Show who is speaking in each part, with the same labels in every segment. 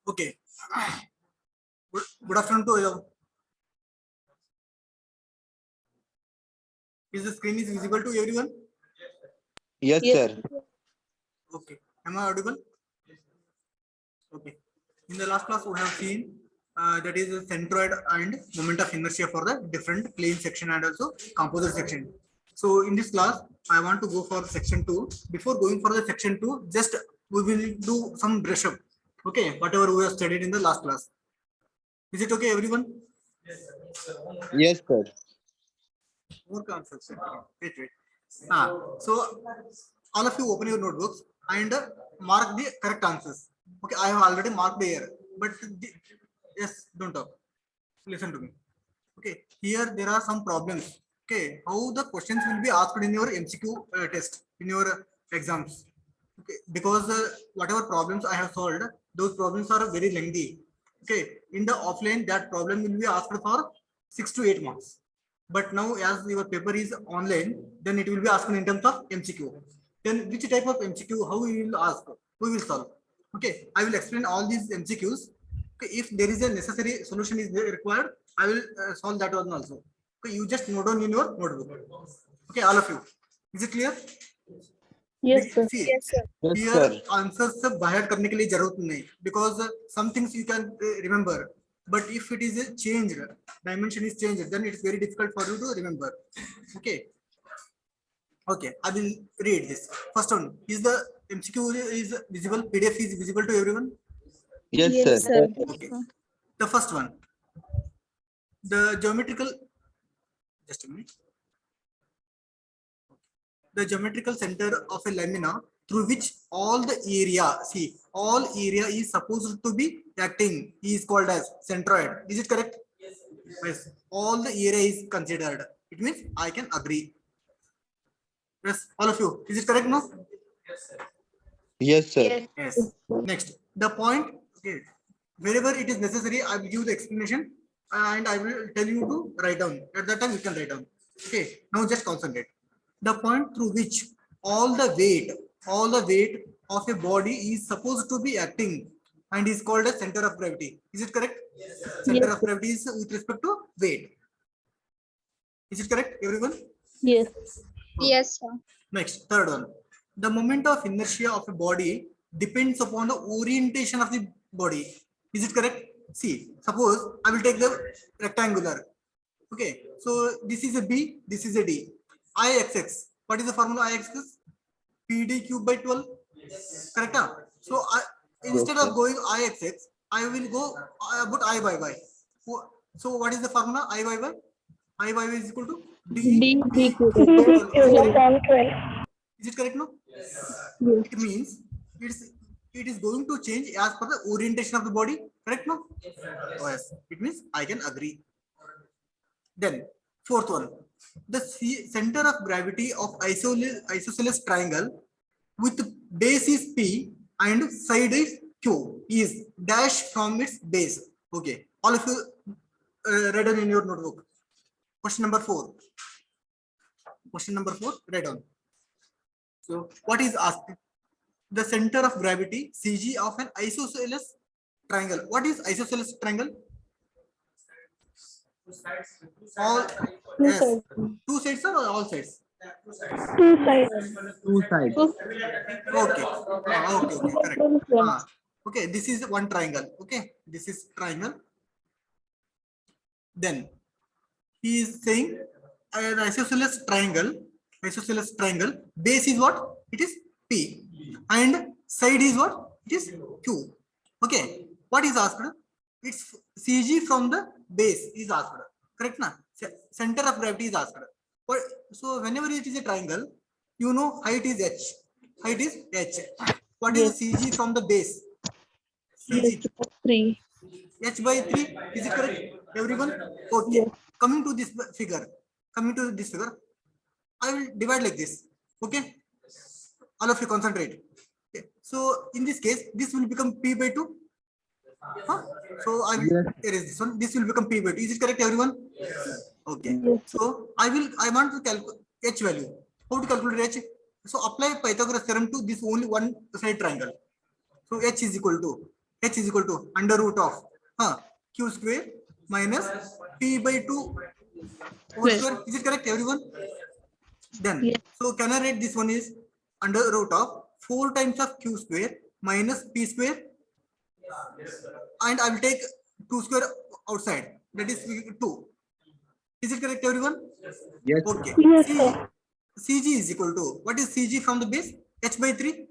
Speaker 1: Okay. Good afternoon to you. Is the screen is visible to everyone?
Speaker 2: Yes, sir.
Speaker 1: Okay. Am I audible? Okay. In the last class, we have seen that is the centroid and moment of inertia for the different plane section and also composite section. So in this class, I want to go for section 2. Before going for the section 2, just we will do some brush up. Okay, whatever we have studied in the last class. Is it okay, everyone?
Speaker 2: Yes, sir.
Speaker 1: More concepts. Wait. So all of you open your notebooks and mark the correct answers. Okay, I have already marked here, but yes, don't talk. Listen to me. Okay, here there are some problems. Okay, how the questions will be asked in your MCQ test in your exams. Okay, because whatever problems I have solved, those problems are very lengthy. Okay, in the offline, that problem will be asked for 6 to 8 marks. But now, as your paper is online, then it will be asked in terms of MCQ. Then, which type of MCQ? How we will ask? We will solve. Okay, I will explain all these MCQs. Okay, if there is a necessary solution is required, I will solve that one also. Okay, you just note down in your notebook. Okay, all of you. Is it clear?
Speaker 3: Yes, sir.
Speaker 1: See,
Speaker 3: Yes, sir.
Speaker 2: Yes,
Speaker 1: here
Speaker 2: sir.
Speaker 1: answers से बाहर करने के लिए जरूरत नहीं because some things you can remember, but if it is changed, dimension is changed, then it's very difficult for you to remember. Okay, I will read this. First one is the MCQ is visible. PDF is visible to everyone.
Speaker 2: Yes,
Speaker 3: Yes,
Speaker 2: sir.
Speaker 3: sir.
Speaker 1: Okay, the first one, the geometrical. Just a minute. The geometrical center of a lamina through which all the area is supposed to be acting is called as centroid. Is it correct? Yes. All the area is considered. It means I can agree. Yes, all of you. Is it correct now?
Speaker 2: Yes, sir.
Speaker 1: Yes. Next, the point. Okay. Wherever it is necessary, I will give the explanation and I will tell you to write down. At that time, you can write down. Okay. Now just concentrate. The point through which all the weight of a body is supposed to be acting and is called a center of gravity. Is it correct? Center
Speaker 3: Yes,
Speaker 1: of gravity is with respect to weight. Is it correct, everyone?
Speaker 3: yes.
Speaker 4: Yes, sir.
Speaker 1: Next, third one. The moment of inertia of a body depends upon the orientation of the body. Is it correct? See, suppose I will take the rectangular. Okay, so this is a B, this is a D. IXX. What is the formula IXX? PD cube by 12. Correct? Huh? So instead of going IXX, I will go about I by Y. So what is the formula? I by Y? I by Y is equal to D.
Speaker 3: D cube.
Speaker 1: Is it correct? No?
Speaker 3: Yes.
Speaker 1: It means it is going to change as per the orientation of the body. Correct? No? Oh, yes. It means I can agree. Then fourth one, the center of gravity of isosceles triangle with base is P and side is Q is dash from its base. Okay, all of you read down in your notebook. Question number 4. Question number 4, write down. So what is asked? The center of gravity CG of an isosceles triangle. What is isosceles triangle? All yes.
Speaker 3: sides.
Speaker 1: 2 sides or all sides?
Speaker 3: Two sides.
Speaker 2: Two sides.
Speaker 1: Okay. Okay, correct. Okay, this is one triangle. Okay, this is triangle. Then he is saying an isosceles triangle. Isosceles triangle. Base is what? It is P, and side is what? It is Q. Okay. What is asked? It's CG from the base is asked. Correct na? Center of gravity is asked. So whenever it is a triangle, you know height is H. Height is H. What is the CG from the base? CG.
Speaker 3: 3.
Speaker 1: H by 3. Is it correct? Everyone? Okay.
Speaker 3: Yes.
Speaker 1: Coming to this figure. I will divide like this. Okay. All of you concentrate. Okay. So in this case, this will become P by 2. Huh? So I will erase this one. This will become P by 2. Is it correct, everyone? Yes. Okay.
Speaker 3: Yes.
Speaker 1: So I want to calculate H value. How to calculate H? So apply Pythagoras theorem to this only one side triangle. So h is equal to under root of q square minus p by 2 whole
Speaker 3: Yes.
Speaker 1: square. Is it correct, everyone? Then,
Speaker 3: Yes.
Speaker 1: so can I write this one is under root of 4 times of q square minus p square, and I will take 2 square outside, that is 2. Is it correct, everyone?
Speaker 2: Yes, sir.
Speaker 1: Okay.
Speaker 3: Yes,
Speaker 1: See,
Speaker 3: sir.
Speaker 1: CG is equal to, what is CG from the base? H by 3.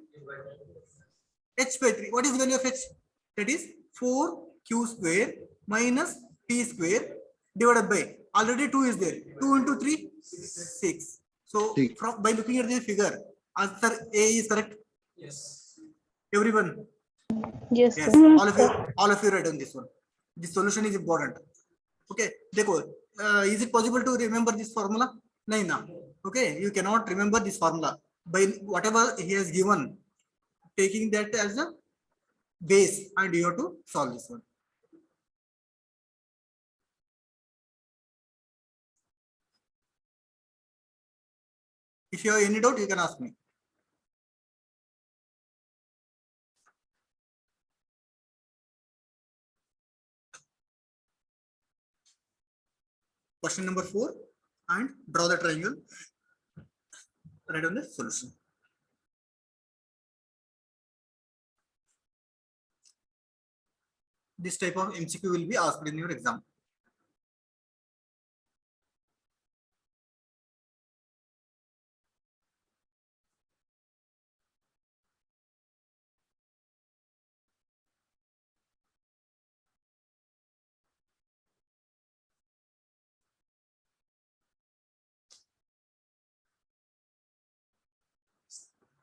Speaker 1: H by 3. What is the value of H? That is 4q square minus p square divided by, already 2 is there. 2 into 3, 6. So
Speaker 2: Six.
Speaker 1: from by looking at this figure, answer A is correct. Everyone.
Speaker 3: Yes,
Speaker 1: Yes.
Speaker 3: sir.
Speaker 1: All of you write on this one. This solution is important. Okay. Dekho, is it possible to remember this formula? No, no. Okay. You cannot remember this formula by whatever he has given, taking that as a base, and you have to solve this one. If you have any doubt, you can ask me. Question number 4, and draw the triangle. Write on the solution. This type of MCQ will be asked in your exam.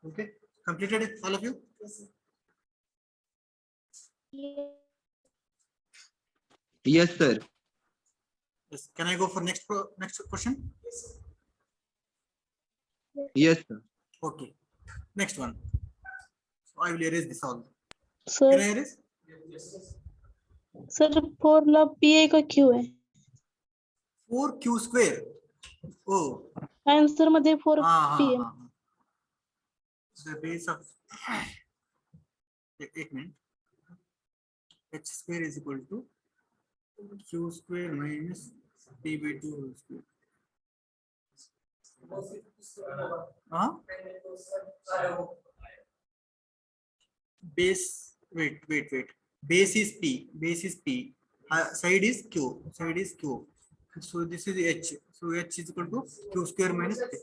Speaker 1: Okay, completed it, all of you?
Speaker 2: Yes, sir.
Speaker 1: Yes. Can I go for next question?
Speaker 2: Yes, sir.
Speaker 1: Okay. Next one. So I will erase this all.
Speaker 3: Sir,
Speaker 1: Can I erase?
Speaker 3: sir, formula PA का Q है.
Speaker 1: 4q square. Oh.
Speaker 3: Answer मध्ये 4 PM.
Speaker 1: The base of एक minute. H square is equal to q square minus p by 2 whole square. Base, wait. Base is p. Side is q. So this is h. So h is equal to q square minus p.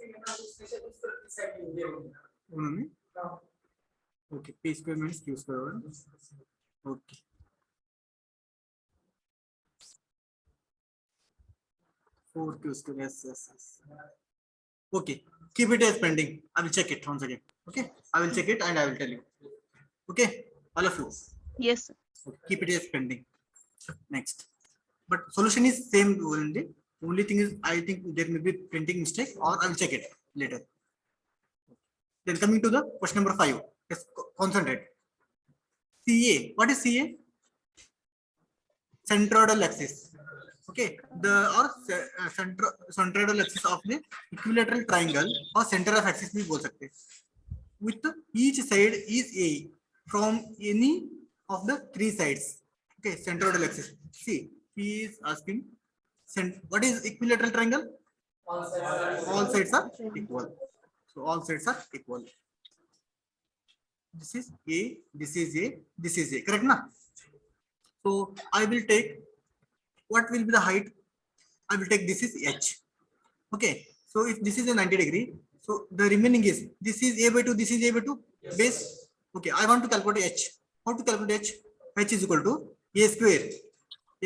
Speaker 1: Okay, p square minus q square. Okay. Four q square. Yes. Okay, keep it as pending. I will check it once again. Okay, I will check it and I will tell you. Okay, all of you.
Speaker 3: Yes.
Speaker 1: Okay, keep it as pending. Next, but solution is same only. Only thing is, I think there may be printing mistake, or I will check it later. Then coming to the question number 5. Let's concentrate. CA. What is CA? Centroidal axis. Okay, centroidal axis of the equilateral triangle or center of axis भी बोल सकते हैं. With each side is A from any of the 3 sides. Okay, centroidal axis. See, he is asking, what is equilateral triangle? All sides are equal. So all sides are equal. This is A, this is A, this is A. Correct, na? So I will take, what will be the height? I will take, this is H. Okay. So if this is a 90 degree, so the remaining is, this is A by 2, this is A by 2 base. Okay. I want to calculate H. How to calculate H? H is equal to A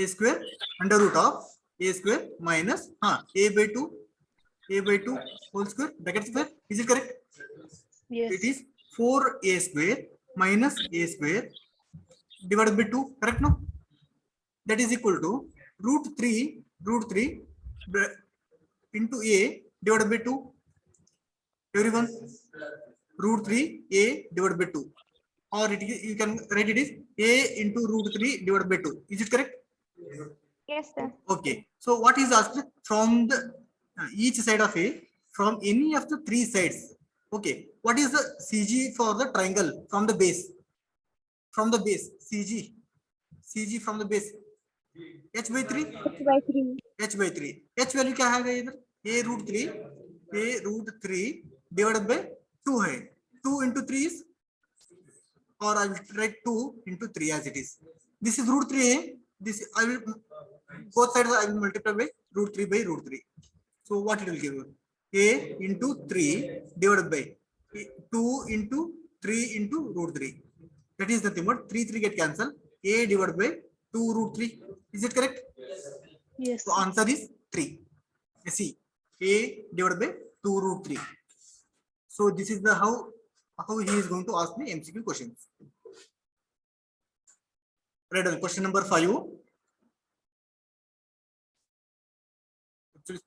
Speaker 1: square under root of A square minus A by 2 whole square bracket square. Is it correct?
Speaker 3: Yes.
Speaker 1: It is 4A square minus A square divided by 2. Correct, no? That is equal to root 3 into A divided by 2. Everyone, root 3 A divided by 2, or you can write it is A into root 3 divided by 2. Is it correct?
Speaker 3: Yes, sir.
Speaker 1: Okay. So what is asked from the each side of A, from any of the 3 sides. Okay, what is the CG for the triangle from the base? From the base, CG from the base, h by 3,
Speaker 3: H/3.
Speaker 1: h by 3, h value क्या है इधर? a√3 divided by 2 है, 2 into 3 is, or I will write 2 into 3 as it is. This is √3. This I will, both sides I will multiply by √3 by √3. So what it will give you? A into 3 divided by 2 into 3 into √3. That is nothing but 3 get cancelled. A divided by 2√3. Is it correct?
Speaker 3: Yes.
Speaker 1: So answer is 3. See, A divided by 2√3. So this is the how he is going to ask me MCQ questions. Right on. Question number 5.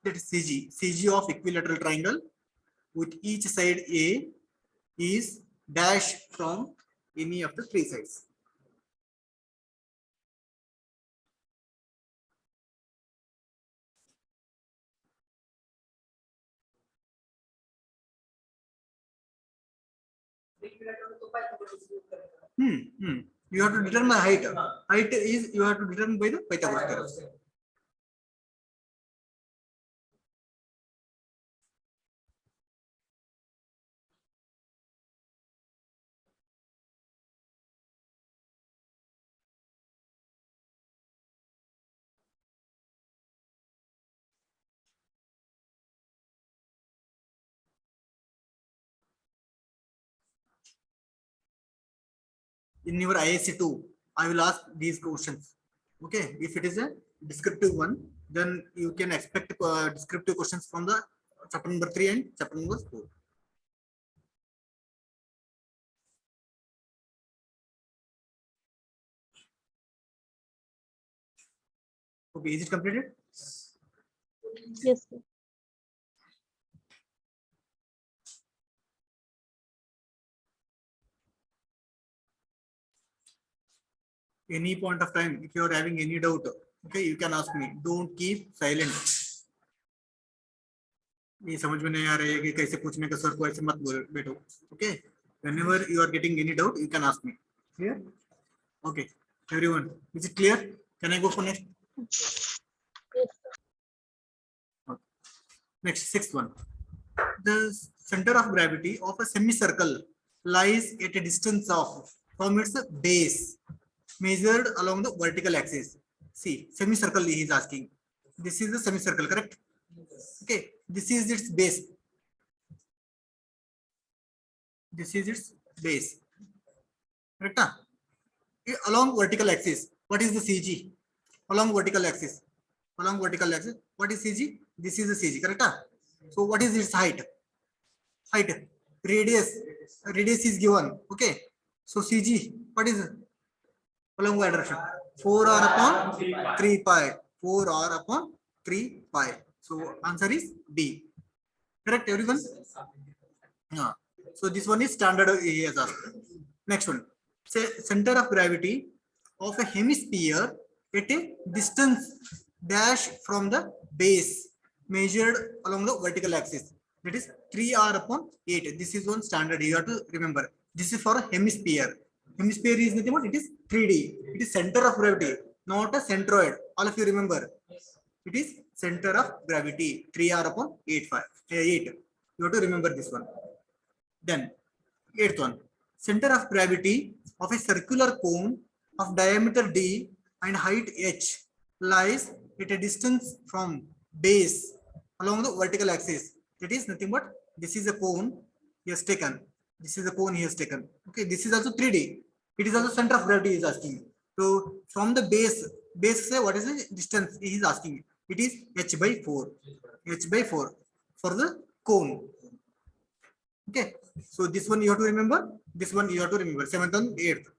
Speaker 1: That is CG of equilateral triangle with each side A is dash from any of the three sides. You have to determine height. Height is you have to determine by the Pythagoras theorem. In your ISC2, I will ask these questions. Okay, if it is a descriptive one, then you can expect descriptive questions from the chapter number 3 and chapter number 4. Okay, is it completed?
Speaker 3: Yes, sir.
Speaker 1: Any point of time, if you are having any doubt, okay, you can ask me. Don't keep silent. ये समझ में नहीं आ रहा है कि कैसे पूछने का सर को ऐसे मत बोल बैठो. Okay, whenever you are getting any doubt, you can ask me. Clear? Okay, everyone, is it clear? Can I go for next?
Speaker 3: Yes.
Speaker 1: Okay. Next, sixth one. The center of gravity of a semicircle lies at a distance of from its base measured along the vertical axis. See, semicircle he is asking. This is the semicircle, correct? Okay, this is its base. This is its base. Correct? Along vertical axis, what is the CG? Along vertical axis. Along vertical axis, what is CG? This is the CG, correct? So what is its height? Height, radius is given. Okay, so CG, what is it? Along y direction, 4r upon 3 pi, 4r upon 3 pi. So answer is D. Correct, everyone? Yeah. So this one is standard. He has asked. Next one, say center of gravity of a hemisphere at a distance dash from the base measured along the vertical axis. That is 3r upon 8. This is one standard. You have to remember. This is for a hemisphere. Hemisphere is nothing but it is 3D. It is center of gravity, not a centroid. All of you remember. It is center of gravity 3r upon 8. You have to remember this one. Then eighth one, center of gravity of a circular cone of diameter d and height h lies at a distance from base along the vertical axis. That is nothing but this is a cone he has taken. This is a cone he has taken. Okay, this is also 3D. It is also center of gravity he is asking. So from the base say what is the distance he is asking. It is h by 4. H by 4 for the cone. Okay, so this one you have to remember. This one you have to remember. Seventh and eighth.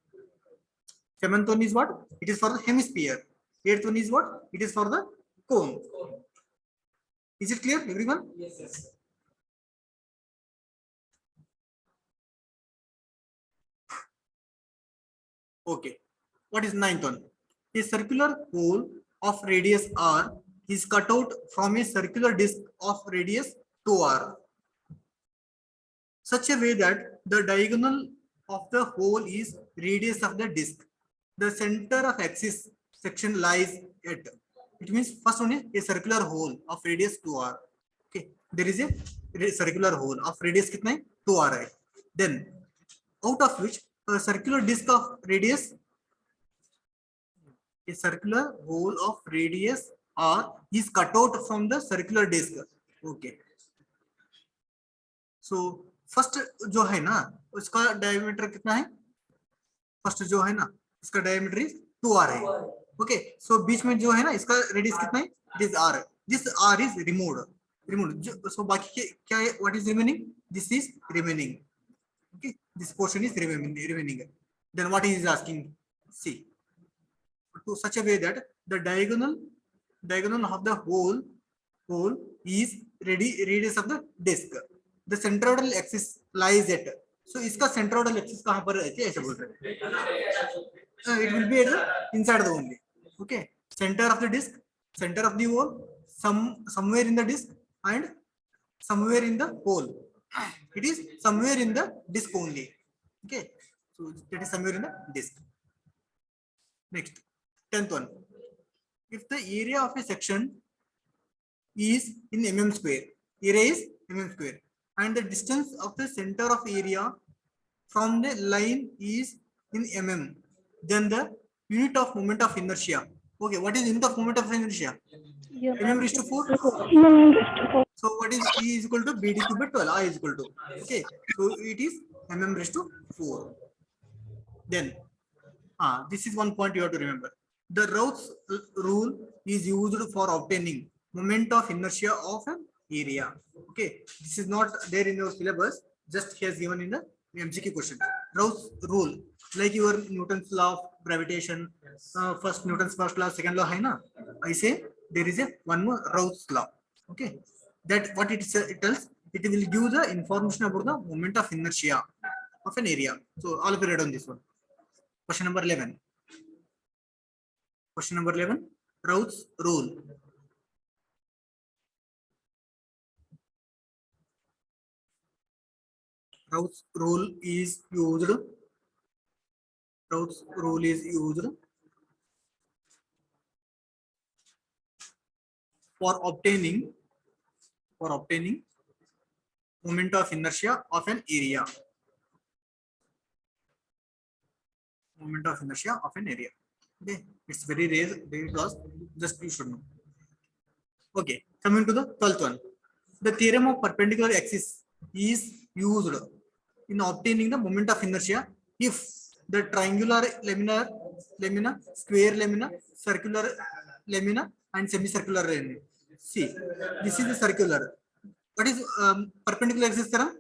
Speaker 1: Seventh one is what? It is for the hemisphere. Eighth one is what? It is for the cone. Is it clear, everyone? Yes. Okay. What is ninth one? A circular hole of radius r is cut out from a circular disc of radius 2r. such a way that the diagonal of the hole is radius of the disk. The center of axis section lies at, it means first one is a circular hole of radius 2r. Okay, there is a circular hole of radius kitna hai? 2r hai. Then out of which a circular disk of radius, a circular hole of radius r is cut out from the circular disk. Okay, so first जो है ना उसका diameter कितना है, first जो है ना इसका डायमीटर इज 2r है. ओके, सो बीच में जो है ना इसका रेडियस कितना है, it is r. This r is removed. So बाकी क्या है, what is remaining, this is remaining. Okay, this portion is remaining. Then what is asking, see to such a way that the diagonal of the hole is radius of the disk. The centroidal axis lies at, so इसका centroidal axis कहाँ पर रहती है ऐसे बोल रहे हैं. It will be at the inside the only. Okay, center of the disk, center of the hole, somewhere in the disk and somewhere in the hole. It is somewhere in the disk only. Okay, so that is somewhere in the disk. Next, 10th one. If the area of a section is in mm square, area is mm square, and the distance of the center of area from the line is in mm, then the unit of moment of inertia. Okay, what is unit of moment of inertia? Mm raised to 4. So what is E is equal to BD cube by 12, I is equal to. Okay, so it is mm raised to 4. Then this is one point you have to remember. The Routh's rule is used for obtaining moment of inertia of an area. Okay, this is not there in your syllabus, just he has given in the MCQ question. Routh's rule, like your Newton's law of gravitation, first Newton's first law, second law, hai na? I say there is a one more Routh's law. Okay, that what it tells, it will give the information about the moment of inertia of an area. So all of you read on this one. Question number 11. Question number 11, Routh's rule. Routh's rule is used. Routh's rule is used for obtaining moment of inertia of an area. Moment of inertia of an area. Okay, it's very rare, very close, just you should know. Okay, coming to the 12th one. The theorem of perpendicular axis is used in obtaining the moment of inertia if the triangular lamina, square lamina, circular lamina and semicircular lamina. See, this is the circular. What is perpendicular axis theorem?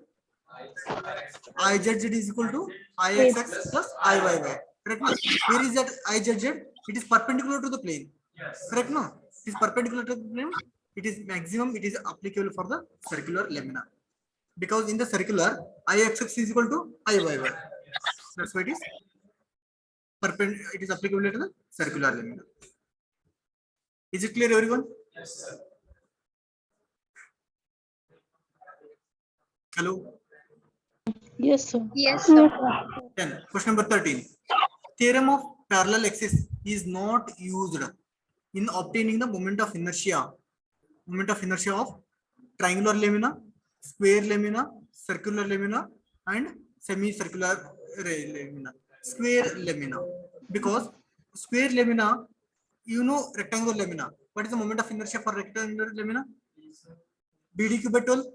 Speaker 1: IZZ is equal to IXX plus IYY. Correct? No? Where is that IZZ? It is perpendicular to the plane. Correct? No? It is perpendicular to the plane. It is maximum. It is applicable for the circular lamina. Because in the circular, IXX is equal to IYY. That's why it is perpendicular. It is applicable to the circular lamina. Is it clear, everyone? Yes, sir. Hello.
Speaker 3: Yes, sir.
Speaker 4: Yes, sir.
Speaker 1: Then question number 13. Theorem of parallel axis is not used in obtaining the moment of inertia. Moment of inertia of triangular lamina, square lamina, circular lamina, and semicircular lamina. Square lamina. Because square lamina, you know rectangular lamina. What is the moment of inertia for rectangular lamina? BD cube by 12.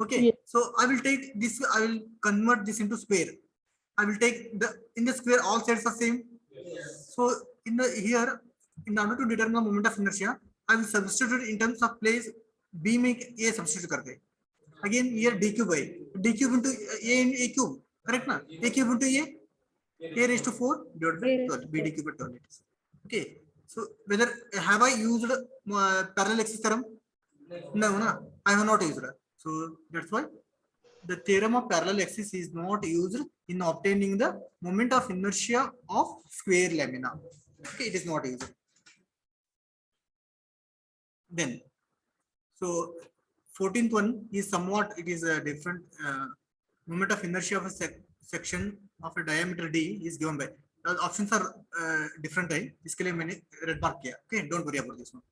Speaker 1: Okay,
Speaker 3: Yes.
Speaker 1: so I will take this, I will convert this into square. I will take the, in the square all sides are same. So in the here, in order to determine the moment of inertia, I will substitute in terms of place B make A substitute karte. Again here D cube by D cube into A in A cube, correct na? A cube into A raised to 4 divided by 12, BD cube by 12. Okay, so whether have I used parallel axis theorem? No, I have not used it. So that's why the theorem of parallel axis is not used in obtaining the moment of inertia of square lamina. Okay, it is not used. Then, so 14th one is somewhat, it is a different moment of inertia of a section of a diameter d is given by. The options are different. इसके लिए मैंने red mark किया. Okay, don't worry about this one.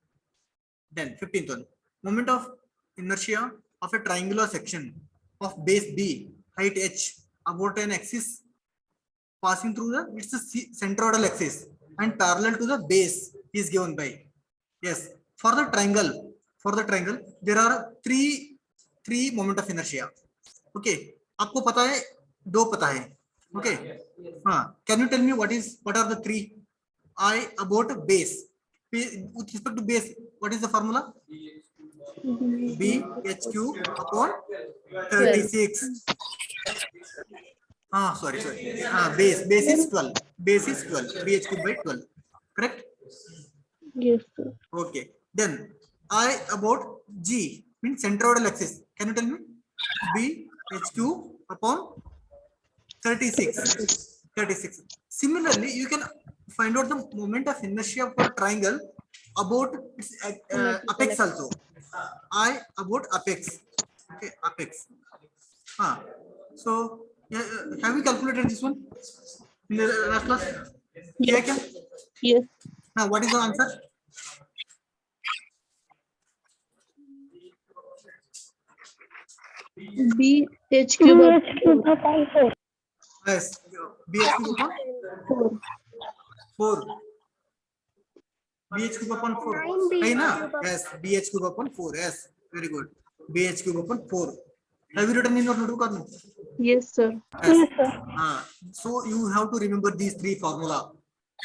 Speaker 1: Then 15th one, moment of inertia of a triangular section of base b, height h, about an axis passing through the its centroidal axis and parallel to the base is given by. Yes, for the triangle there are three moment of inertia. Okay, आपको पता है, दो पता है. Okay, can you tell me what are the three? I about base. With respect to base, what is the formula? BHQ upon 36. Sorry. Base is 12. Base is 12. BHQ by 12. Correct?
Speaker 3: Yes, sir.
Speaker 1: Okay. Then I about G means centroidal axis. Can you tell me? BHQ upon 36. 36. Similarly, you can find out the moment of inertia for triangle about its apex also. I about apex. Okay, apex. So have we calculated this one in the last class?
Speaker 3: Yes. Yes.
Speaker 1: Now what is the answer?
Speaker 3: BH cube upon 4.
Speaker 1: Yes, BH cube upon 4. BH cube upon 4. Right na? Yes, BH cube upon 4. Yes, very good. BH cube upon 4. Have you written in your notebook?
Speaker 3: Yes, sir.
Speaker 1: Yes. So you have to remember these three formula,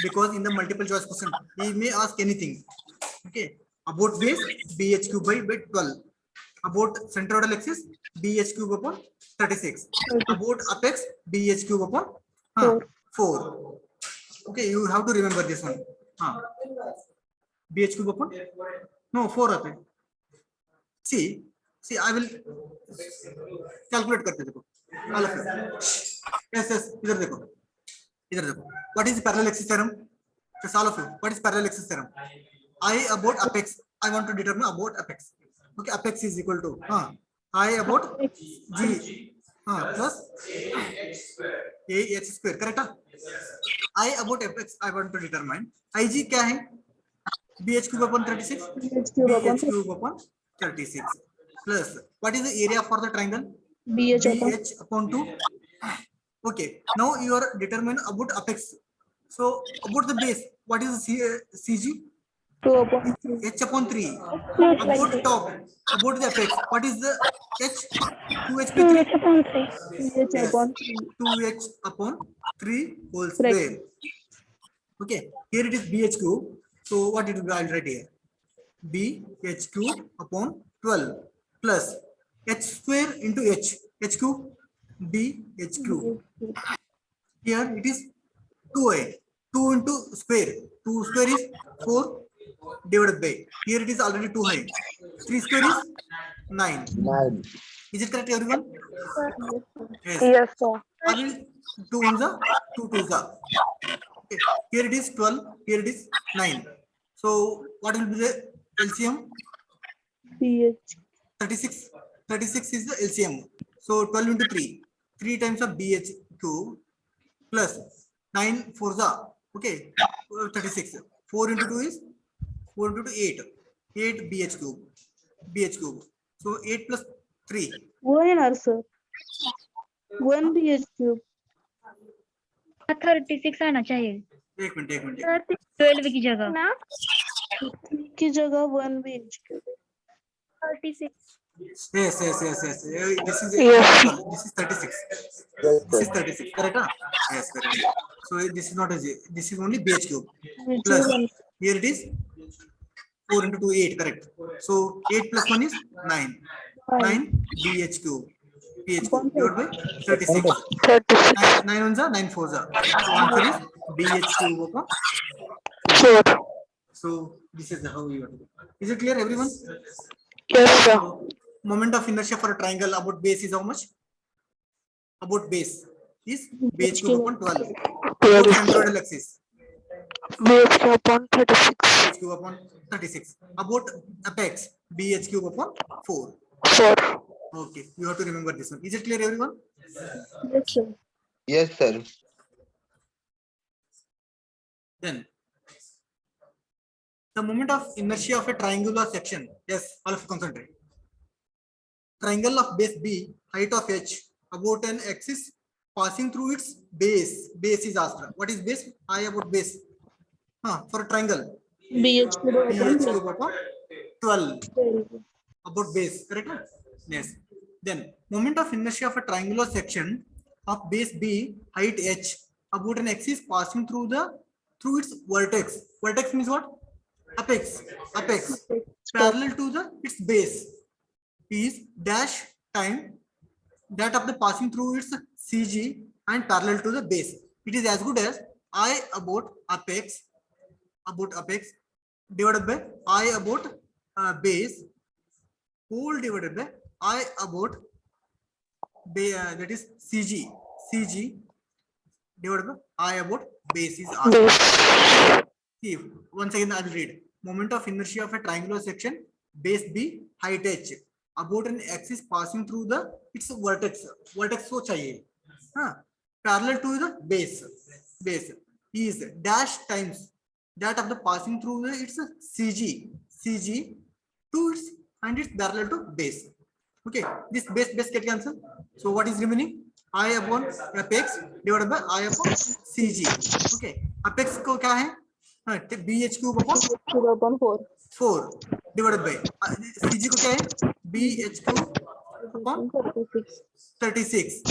Speaker 1: because in the multiple choice question he may ask anything. Okay, about base BH cube by 12, about centroidal axis BH cube upon 36, about apex BH cube upon 4. Okay, you have to remember this one. BH cube upon 4. See, I will calculate करते देखो. All of you. Yes. इधर देखो. What is parallel axis theorem? Just all of you. What is parallel axis theorem? I about apex. I want to determine about apex. Okay, apex is equal to I about G plus AH square. Correct? I about apex I want to determine. IG क्या है? BH cube upon 36. BH cube upon 36 plus what is the area for the triangle? BH upon 2. Okay, now you are determined about apex. So about the base, what is CG?
Speaker 3: 2 upon 3.
Speaker 1: H upon 3. About top, about the apex, what is the H? 2H by 3?
Speaker 3: 2H upon 3.
Speaker 1: 2H upon 3 whole square. Okay, here it is BH cube. So what it will be? I'll write here. BH cube upon 12 plus H square into H. H cube, BH cube. Here it is 2a. 2 into square. 2 square is 4 divided by. Here it is already 2 high. 3 square is 9. Is it correct, everyone? Yes, sir. I will 2 ones are 2 twos are. Okay. Here it is 12. Here it is 9. So what will be the LCM?
Speaker 3: BH.
Speaker 1: 36. 36 is the LCM. So 12 into 3. 3 times of BH cube plus 9 4s are. Okay. 36. 4 into 2 is 4 into 2 8. 8 BH cube. BH cube. So 8 plus 3.
Speaker 3: 1 answer. 1 BH cube.
Speaker 4: 36 आना चाहिए.
Speaker 1: एक minute
Speaker 4: 12 की जगह ना
Speaker 3: की जगह 1 BH cube.
Speaker 4: 36.
Speaker 1: Yes. This is 36. This is 36. Correct? Yes, correct. So this is not a J. This is only BH cube. Plus here it is 4 into 2 8. Correct. So 8 plus 1 is 9. 9 BH cube. BH cube divided by 36. 9 ones are 9 fours are. So answer is BH cube upon 4. So this is how you are. Is it clear, everyone?
Speaker 3: Yes, sir.
Speaker 1: Moment of inertia for a triangle about base is how much? About base is BH cube upon 12. About centroidal axis.
Speaker 3: BH cube upon 36.
Speaker 1: BH cube upon 36. About apex BH cube upon 4.
Speaker 3: 4.
Speaker 1: Okay, you have to remember this one. Is it clear, everyone?
Speaker 3: Yes, sir.
Speaker 2: Yes, sir.
Speaker 1: Then the moment of inertia of a triangular section. Yes, all of you concentrate. Triangle of base B, height of h, about an axis passing through its base. Base is asked. What is base? I about base. For a triangle.
Speaker 3: BH cube
Speaker 1: BH
Speaker 3: upon
Speaker 1: cube upon 12.
Speaker 3: 12.
Speaker 1: About base, correct? Yes. Then moment of inertia of a triangular section of base B, height h, about an axis passing through its vertex. Vertex means what? Apex. Apex. Parallel to its base is dash time that of the passing through its CG and parallel to the base. It is as good as I about apex divided by I about base whole divided by I about that is CG divided by I about base is R.
Speaker 3: Base.
Speaker 1: See, once again I will read. Moment of inertia of a triangular section, base B, height h, about an axis passing through its vertex. Vertex so chahiye. Parallel to the base is dash times that of the passing through its CG to its and its parallel to base. Okay, this base get cancelled. So what is remaining? I upon apex divided by I upon CG. Okay, apex को क्या है? BH cube upon
Speaker 3: BH cube upon 4.
Speaker 1: 4 divided by CG को क्या है? BH cube upon
Speaker 3: 36.
Speaker 1: 36.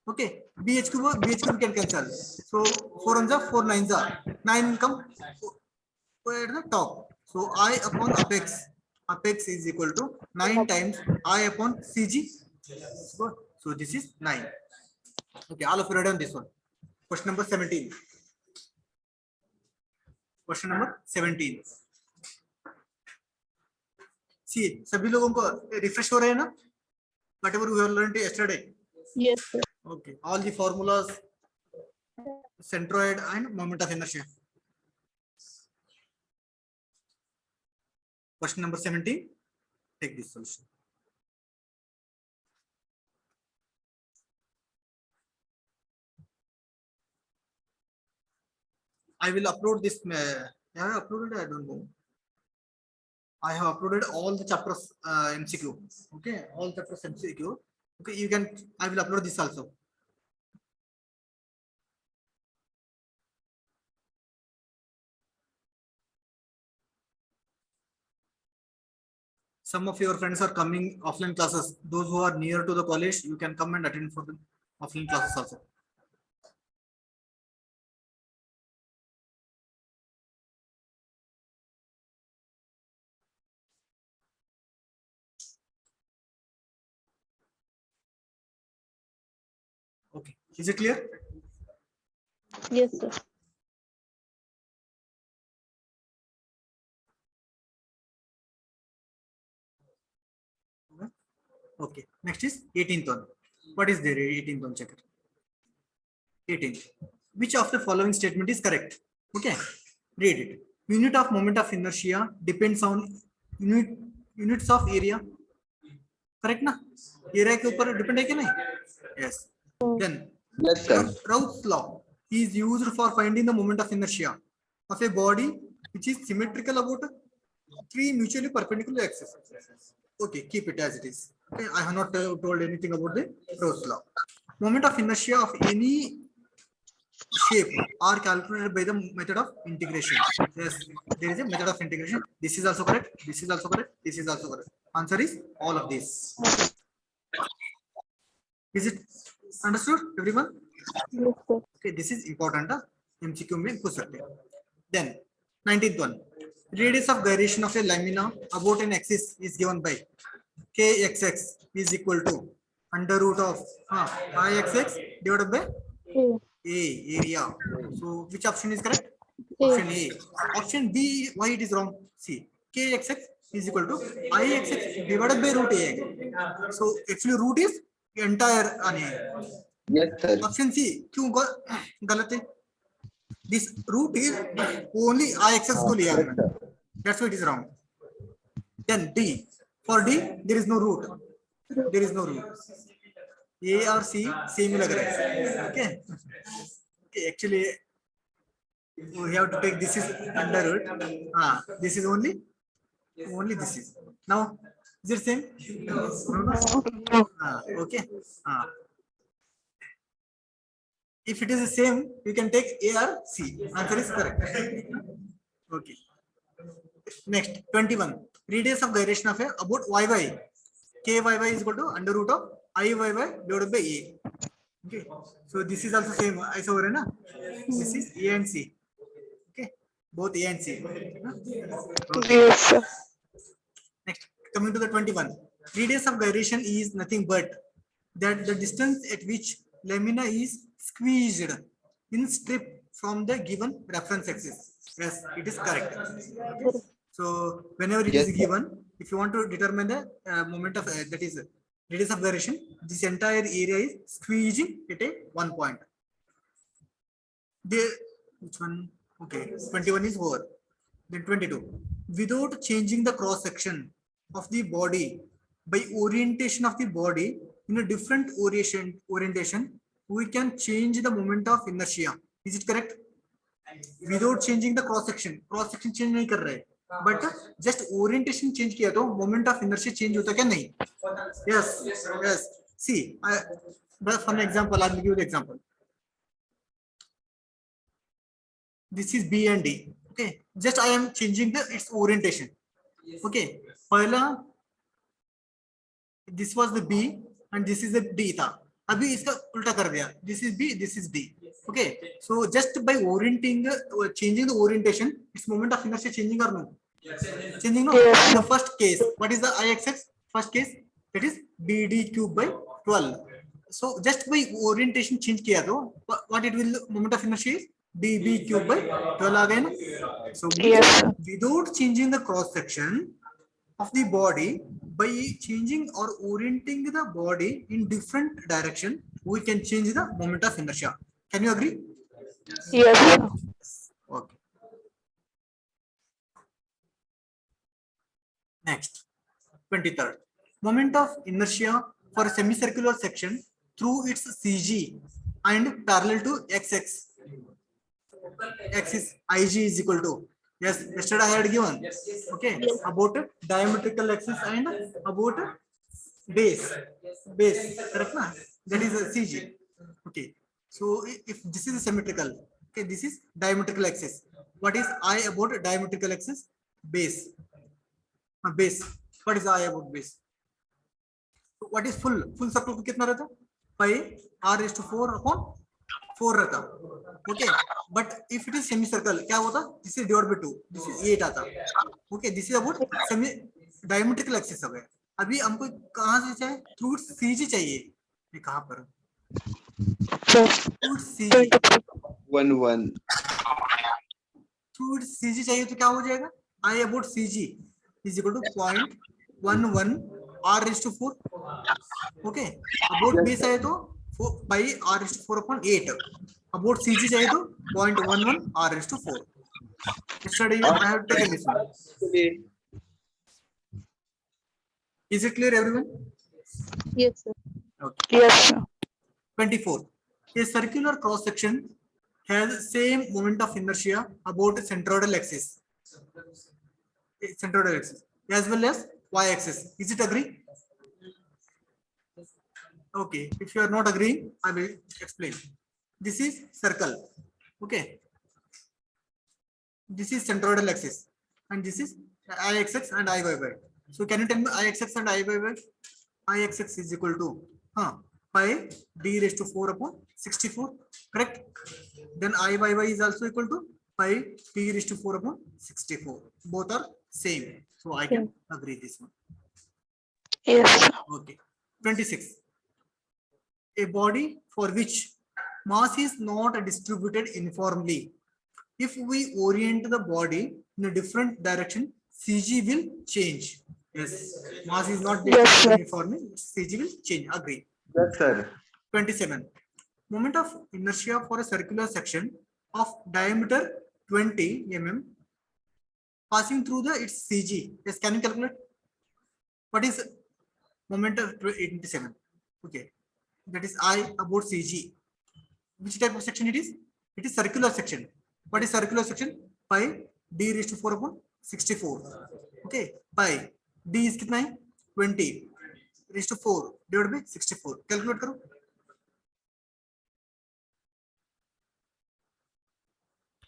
Speaker 1: Okay, BH cube can cancel. So 4 ones are 4 nines are 9 come at the top. So I upon apex is equal to 9 times I upon CG. So this is 9. Okay, all of you read on this one. Question number 17. Question number 17. See, सभी लोगों को refresh हो रहे हैं ना? Whatever we have learned yesterday.
Speaker 3: Yes, sir.
Speaker 1: Okay, all the formulas, centroid and moment of inertia. Question number 17. Take this solution. I will upload this. I have uploaded. I don't know. I have uploaded all the chapters MCQ. Okay, all chapters MCQ. Okay, you can. I will upload this also. Some of your friends are coming offline classes. Those who are near to the college, you can come and attend for the offline classes also. Okay, is it clear?
Speaker 3: Yes, sir.
Speaker 1: Okay, next is 18th one. What is there? 18th one, check it. 18th. Which of the following statement is correct? Okay, read it. Unit of moment of inertia depends on units of area. Correct na? Area के ऊपर depend है क्या नहीं? Yes. Then
Speaker 2: Yes, sir.
Speaker 1: Raoult's law is used for finding the moment of inertia of a body which is symmetrical about 3 mutually perpendicular axes. Okay, keep it as it is. Okay, I have not told anything about the Raoult's law. Moment of inertia of any shape are calculated by the method of integration. Yes, there is a method of integration. This is also correct. This is also correct. This is also correct. Answer is all of this. Is it understood, everyone?
Speaker 3: Yes, sir.
Speaker 1: Okay, this is important. MCQ में पूछ सकते हैं. Then 19th one. Radius of gyration of a lamina about an axis is given by kxx is equal to under root of ixx divided by
Speaker 3: A.
Speaker 1: area. So which option is correct?
Speaker 3: A.
Speaker 1: Option A. Option B, why it is wrong? See, kxx is equal to ixx divided by root a. So actually root is entire
Speaker 2: Yes, sir.
Speaker 1: Option C क्यों गलत है? This root is only ixx को लिया हमने. That's why it is wrong. Then D. For D, there is no root. There is no rule. A or C same ही लग रहा है. Okay. Okay. Actually, we have to take this is under root. This is only this is. Now, is it same? No, no. Okay. If it is the same, you can take A or C. Answer is correct. Okay. Next, 21. Radius of gyration of a about yy. Kyy is equal to under root of Iyy divided by A. Okay. So this is also same. I saw na. This is A and C. Okay. Both A and C. Okay.
Speaker 3: Yes, sir.
Speaker 1: Next, coming to the 21. Radius of gyration is nothing but that the distance at which lamina is squeezed in strip from the given reference axis. Yes, it is correct. Okay. So whenever it
Speaker 2: Yes,
Speaker 1: is
Speaker 2: sir.
Speaker 1: given, if you want to determine the moment of that is radius of gyration, this entire area is squeezing at a one point. Which one? Okay, 21 is over. Then 22. Without changing the cross section of the body by orientation of the body in a different orientation, we can change the moment of inertia. Is it correct? Without changing the cross section change नहीं कर रहे, but just orientation change किया तो moment of inertia change होता क्या नहीं? Yes, yes. See, for an example, I'll give you the example. This is B and D. Okay, just I am changing its orientation. Okay, पहला this was the B and this is the D था. अभी इसका उल्टा कर दिया. This is B, this is D. Okay, so just by orienting, changing the orientation, its moment of inertia changing or no? Changing, no? In the first case, what is the I-axis? First case, that is BD cube by 12. So just by orientation change किया तो what it will moment of inertia is dB cube by 12 आ गए ना? So
Speaker 3: Yes, sir.
Speaker 1: without changing the cross section of the body, by changing or orienting the body in different direction, we can change the moment of inertia. Can you agree?
Speaker 3: Yes, sir.
Speaker 1: Okay. Next, 23rd. Moment of inertia for a semicircular section through its CG and parallel to XX. Axis IG is equal to, yes, yesterday I had given. Okay, about diametrical axis and about base, correct na? That is a CG. Okay, so if this is a symmetrical, okay, this is diametrical axis. What is I about diametrical axis? Base. Base. What is I about base? What is full circle को कितना रहता? Pi r is to 4 upon 4 रहता. Okay, but if it is semicircle क्या होता? This is divided by 2. This is 8 आता. Okay, this is about semi diametrical axis हो गया. अभी हमको कहाँ से चाहिए? Through CG चाहिए. ये कहाँ पर? Through CG.
Speaker 2: 1
Speaker 1: Through CG चाहिए तो क्या हो जाएगा? I about CG is equal to 0.11 r is to 4. Okay, about base है तो 4 pi r is to 4 upon 8. About CG चाहिए तो 0.11 r is to 4. Yesterday I have taken this one. Is it clear, everyone?
Speaker 3: Yes, sir.
Speaker 1: Okay.
Speaker 3: Yes, sir.
Speaker 1: 24. A circular cross section has same moment of inertia about centroidal axis. Centroidal axis as well as y-axis. Is it agree? Okay. If you are not agreeing, I will explain. This is circle. Okay. This is centroidal axis, and this is I-axis and I-y-y. So can you tell me I-axis and I-y-y? I-axis is equal to pi d raised to 4 upon 64. Correct. Then I-y-y is also equal to pi d raised to 4 upon 64. Both are same. So I can agree this one.
Speaker 3: Yes, sir.
Speaker 1: Okay. 26. A body for which mass is not distributed uniformly. If we orient the body in a different direction, CG will change. Yes, mass is not distributed uniformly, CG will change. Agree.
Speaker 2: Yes, sir.
Speaker 1: 27. Moment of inertia for a circular section of diameter 20 mm passing through its CG. Yes, can you calculate? What is moment of 87. Okay, that is I about CG. Which type of section it is? It is circular section. What is circular section? Pi d raised to 4 upon 64. Okay, pi d is कितना है? 20 raised to 4 divided by 64. Calculate करो.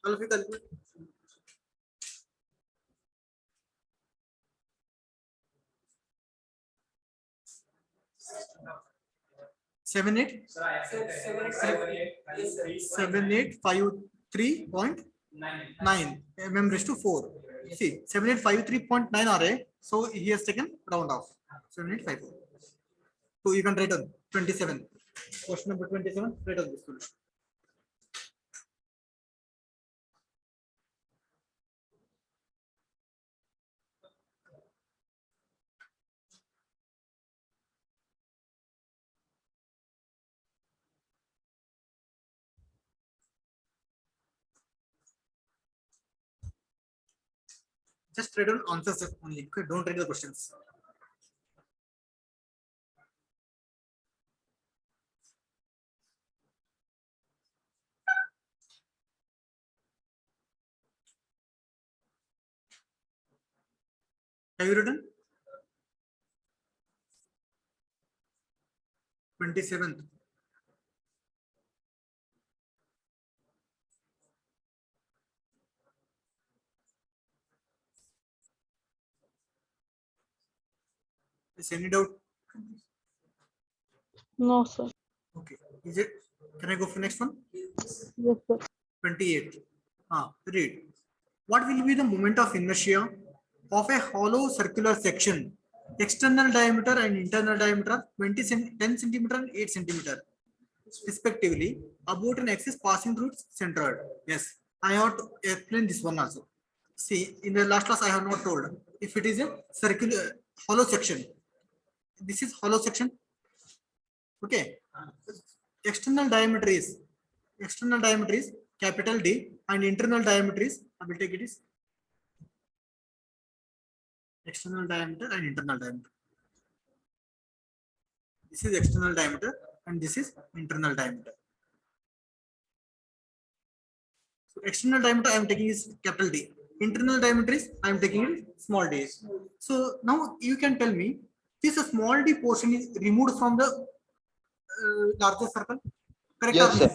Speaker 1: All of you calculate. 7853.9 mm raised to 4. See, 7853.9 are a, so he has taken round off 7854. So you can write on 27. Question number 27. Write on this solution. Just write down answers only. Okay, don't write the questions. Have you written? 27th. Is any doubt?
Speaker 3: No, sir.
Speaker 1: Okay. Is it? Can I go for next one?
Speaker 3: Yes, sir.
Speaker 1: 28. Read. What will be the moment of inertia of a hollow circular section? External diameter and internal diameter 10 centimeter and 8 centimeter respectively about an axis passing through its centroid. Yes, I have to explain this one also. See, in the last class I have not told if it is a circular hollow section. This is hollow section. Okay. External diameter is capital D and internal diameter is, I will take it is external diameter and internal diameter. This is external diameter and this is internal diameter. So external diameter I am taking is capital D. Internal diameter is I am taking it small d. So now you can tell me this small d portion is removed from the larger circle. Correct?
Speaker 2: Yes, sir.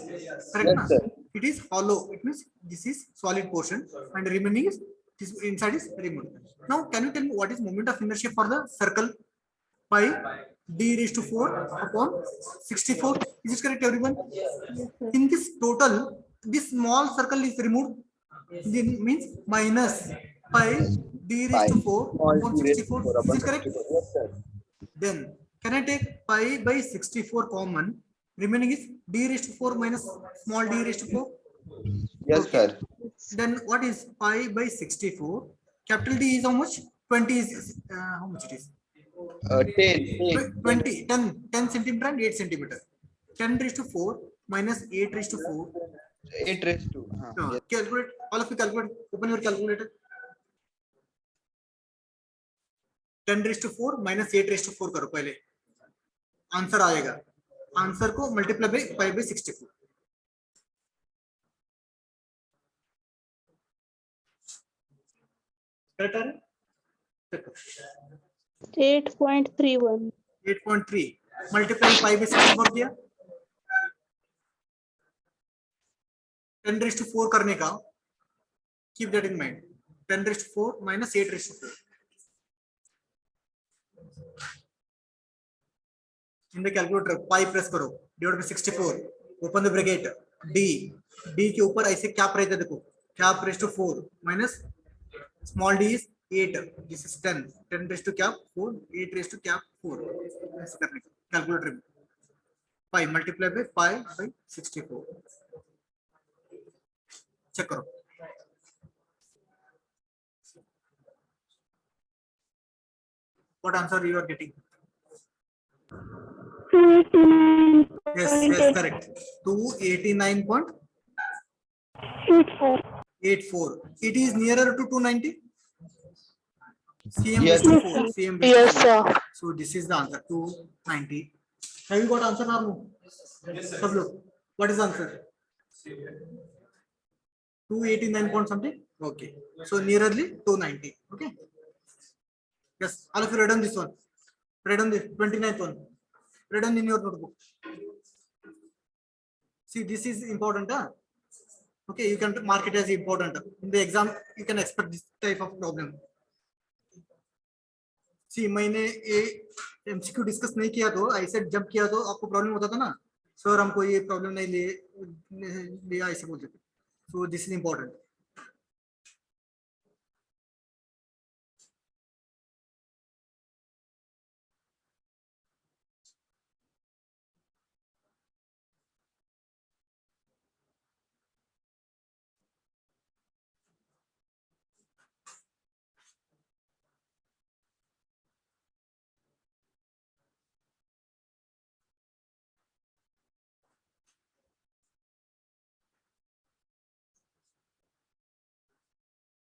Speaker 1: Correct.
Speaker 2: Yes, sir.
Speaker 1: It is hollow. It means this is solid portion and remaining is this inside is removed. Now can you tell me what is moment of inertia for the circle? Pi d raised to 4 upon 64. Is it correct, everyone?
Speaker 3: Yes, sir.
Speaker 1: In this total, this small circle is removed. Then means minus pi d raised to 4 upon 64. Is it correct?
Speaker 2: Yes, sir.
Speaker 1: Then can I take pi by 64 common? Remaining is d raised to 4 minus small d raised to 4.
Speaker 2: Yes,
Speaker 1: Okay.
Speaker 2: sir.
Speaker 1: Then what is pi by 64? Capital D is how much? 20 is how much it is? 10 centimeter and 8 centimeter. 10 raised to 4 minus 8 raised to 4.
Speaker 2: 8 raised to. Yes.
Speaker 1: Calculate. All of you calculate. Open your calculator. 10 raised to 4 minus 8 raised to 4 करो पहले. Answer आएगा. Answer को multiply by pi by 64. Correct है?
Speaker 3: 8.31.
Speaker 1: 8.3 multiply pi by 64 किया. 10 raised to 4 करने का. Keep that in mind. 10 raised to 4 minus 8 raised to 4. In the calculator, pi press करो. Divided by 64. Open the bracket. D के ऊपर ऐसे cap रहता है देखो. Cap raised to 4 minus small d is 8. This is 10. 10 raised to cap 4. 8 raised to cap 4. ऐसे करने का. Calculator में. Pi multiply by pi by 64. Check करो. What answer you are getting? Yes, correct. 289.84. It is nearer to 290. CM
Speaker 2: Yes.
Speaker 1: raised to
Speaker 3: Yes,
Speaker 1: 4.
Speaker 3: sir.
Speaker 1: CM raised
Speaker 3: Yes,
Speaker 1: to 4.
Speaker 3: sir.
Speaker 1: So this is the answer 290. Have you got answer now? First look. What is the answer? 289 point something. Okay. So nearly 290. Okay. Yes. All of you read on this one. Read on the 29th one. Read on in your notebook. See, this is important. Huh? Okay, you can mark it as important. In the exam, you can expect this type of problem. See, मैंने ये MCQ discuss नहीं किया तो I said जब किया तो आपको problem होता था ना सर हमको ये प्रॉब्लम नहीं लिया ऐसे बोलते थे so this is important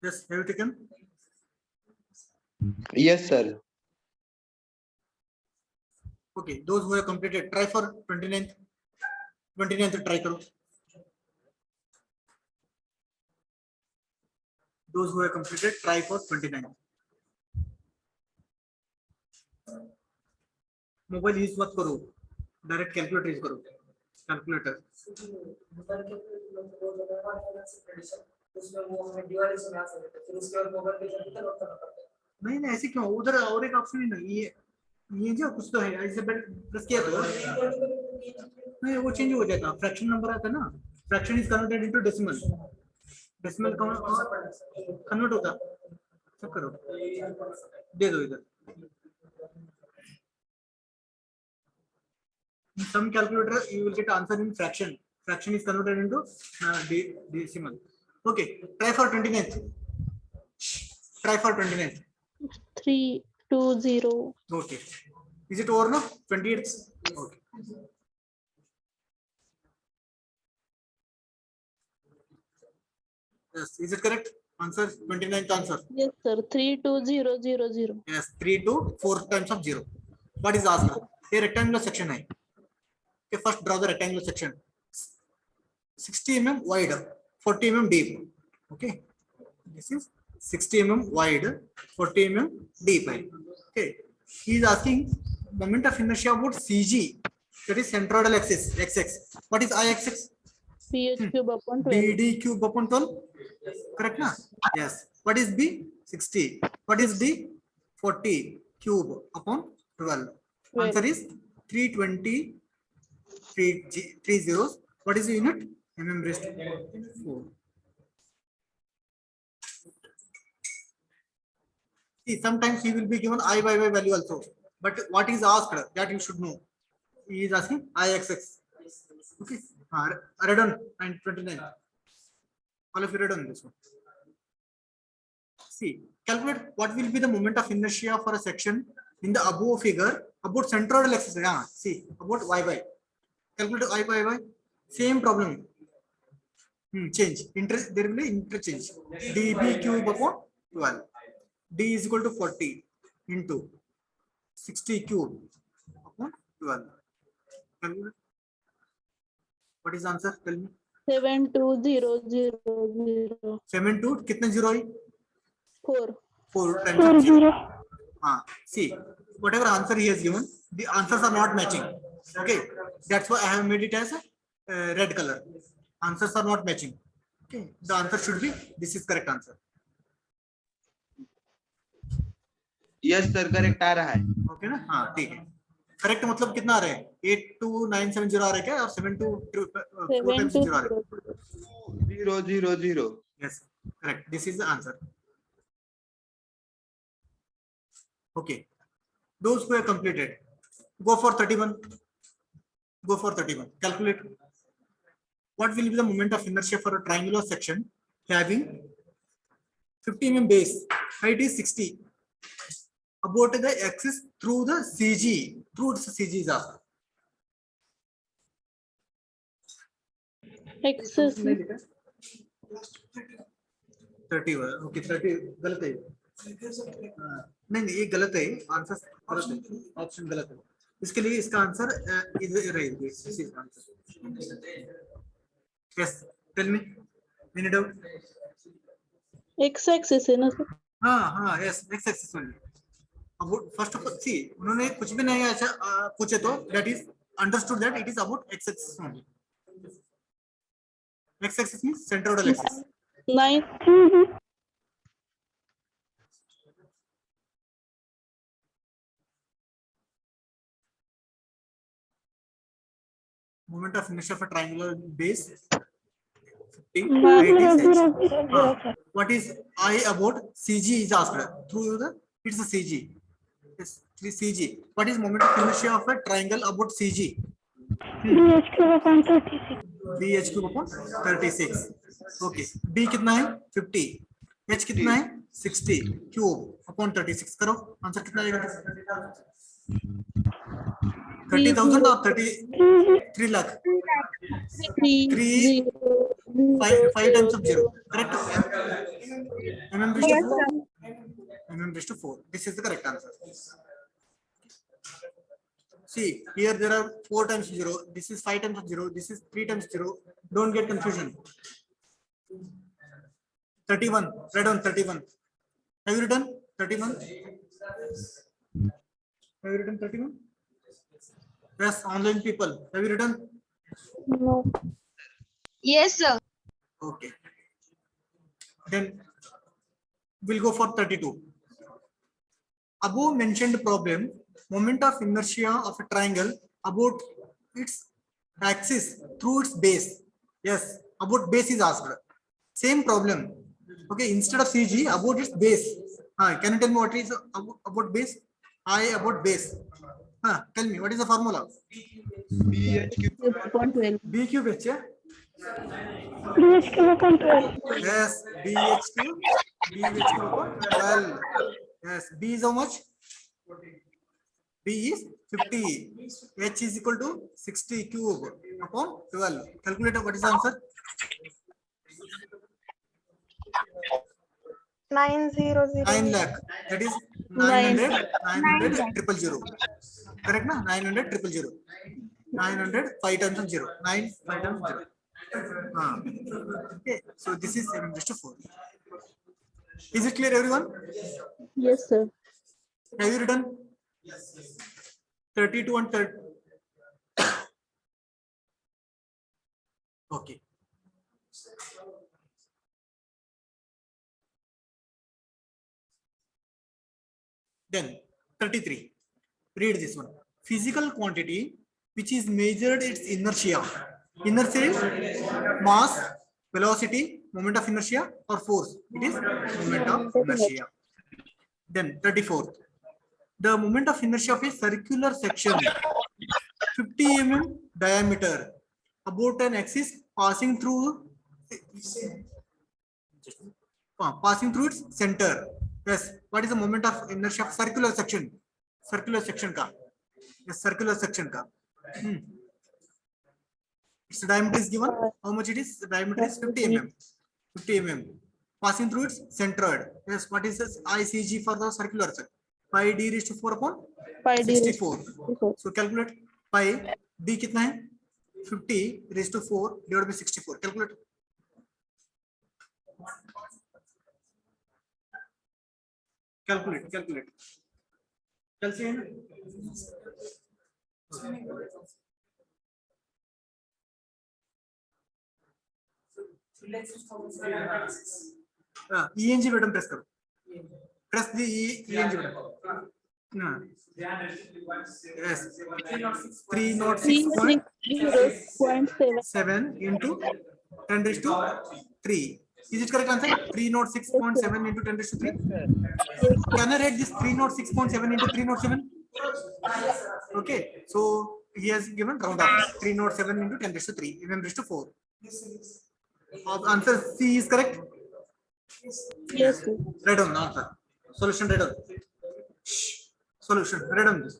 Speaker 1: yes have you taken
Speaker 2: Yes, sir.
Speaker 1: Okay those who have completed try for 29th try करो those who have completed try for 29 mobile use मत करो डायरेक्ट कैलकुलेटर यूज करो calculator नहीं नहीं ऐसे क्यों उधर और एक ऑप्शन है ना ये जो कुछ तो है ऐसे प्रेस किया तो नहीं वो चेंज हो जाता फ्रैक्शन नंबर आता ना fraction is converted into decimal decimal convert होता चेक करो दे दो इधर in some calculator you will get answer in fraction is converted into decimal okay try for 29th
Speaker 3: 320.
Speaker 1: okay is it over now 28th okay yes is it correct answer 29th answer
Speaker 3: Yes, sir. 32000.
Speaker 1: yes 3 to 4 times of 0 what is asked a rectangular section hai okay first draw the rectangular section 60 mm wide 40 mm deep okay this is 60 mm wide 40 mm deep okay he is asking moment of inertia about CG that is centroidal axis xx what is I axis
Speaker 3: PH cube upon 12.
Speaker 1: BD cube upon 12 correct na yes what is B 60 what is D 40 cube upon 12 answer is 320 3 zeros what is the unit mm raised to 4 see sometimes he will be given I by value also but what is asked that you should know he is asking IXX okay read on and 29 all of you read on this one see calculate what will be the moment of inertia for a section in the above figure about centroidal axis see about y by calculate I by same problem change there will be interchange db cube upon 12 d is equal to 40 into 60 cube upon 12 calculate what is the answer tell me
Speaker 3: 72000.
Speaker 1: 7 2 कितने zero I
Speaker 3: 4.
Speaker 1: 4 times of 0 see whatever answer he has given the answers are not matching okay that's why I have made it as a red color answers are not matching okay the answer should be this is correct answer
Speaker 2: Yes, sir. Correct आ रहा है.
Speaker 1: okay ना हाँ ठीक है correct मतलब कितना आ रहा है 82970 आ रहा है क्या और 4 times 0 आ रहा है
Speaker 2: 000.
Speaker 1: yes correct this is the answer okay those who have completed go for 31 calculate what will be the moment of inertia for a triangular section having 50 mm base height is 60 about the axis through the CG is asked
Speaker 3: Axis
Speaker 1: 30 okay 30 गलत है नहीं नहीं, ये गलत है, answer गलत है, option गलत है। इसके लिए इसका आंसर इधर रहेगी, इसी का answer. Yes, tell me, any doubt?
Speaker 3: X axis है ना सर?
Speaker 1: हाँ हाँ, यस, एक्स एक्सिस ओनली। अब फर्स्ट ऑफ ऑल सी, उन्होंने कुछ भी नहीं अच्छा पूछे तो that is understood that it is about X axis only. X axis means centroidal axis.
Speaker 3: 9
Speaker 1: Moment of inertia of a triangular base 50,
Speaker 3: 9
Speaker 1: 86. What is I about CG is asked through the, it's a CG. Yes, CG. What is moment of inertia of a triangle about CG?
Speaker 4: BH cube upon 36.
Speaker 1: BH cube upon 36. Okay. B कितना है 50. H कितना है 60 cube upon 36. करो answer कितना आएगा? 30,000 और 3 lakh. 3 5 times of 0. Correct? Mm raised to 4. Mm raised to 4. This is the correct answer. See, here there are 4 times 0. This is 5 times 0. This is 3 times 0. Don't get confusion. 31. Write down 31. Have you written 31? Have you written 31? Yes, online people. Have you written?
Speaker 3: No.
Speaker 5: Yes, sir.
Speaker 1: Okay. Then we'll go for 32. Above mentioned problem, moment of inertia of a triangle about its axis through its base. Yes, about base is asked. Same problem. Okay, instead of CG, about its base. Can you tell me what is about base? I about base. Tell me, what is the formula?
Speaker 2: BH cube
Speaker 3: Upon 12.
Speaker 1: B cube H.
Speaker 4: BH cube upon 12.
Speaker 1: Yes, BH cube upon 12. Yes, B is how much? B is 50. H is equal to 60 cube upon 12. Calculator, what is the answer?
Speaker 4: 900.
Speaker 1: 9 lakh. That is 900, 900, 000. Correct, na? 900, 000. 900, 5 times of 0. 9, 5 times 0. Okay, so this is 7 raised to 4. Is it clear, everyone?
Speaker 3: Yes, sir.
Speaker 1: Have you written 32 and 30? Okay. Then 33. Read this one. Physical quantity which is measured its inertia. Inertia is mass, velocity, moment of inertia, or force. It is moment of inertia. Then 34. The moment of inertia of a circular section 50 mm diameter about an axis passing through its center. Yes, what is the moment of inertia of circular section? Circular section ka. Yes, circular section ka. Its diameter is given. How much it is? The diameter is 50 mm. 50 mm. Passing through its centroid. Yes, what is this ICG for the circular section? Pi d raised to 4 upon 64. So calculate pi d कितना है? 50 raised to 4 divided by 64. Calculate. Calculate. Calculate. ENG button press करो. Press the ENG button. Yes. 306.7 into 10 raised to 3. Is it correct answer? 306.7 into 10 raised to 3. Can I write this 306.7 into 307? Okay. So he has given round off 307 into 10 raised to 3. Mm raised to 4. Answer C is correct.
Speaker 3: Yes, sir.
Speaker 1: Write down the answer. Solution write down. Solution write down this.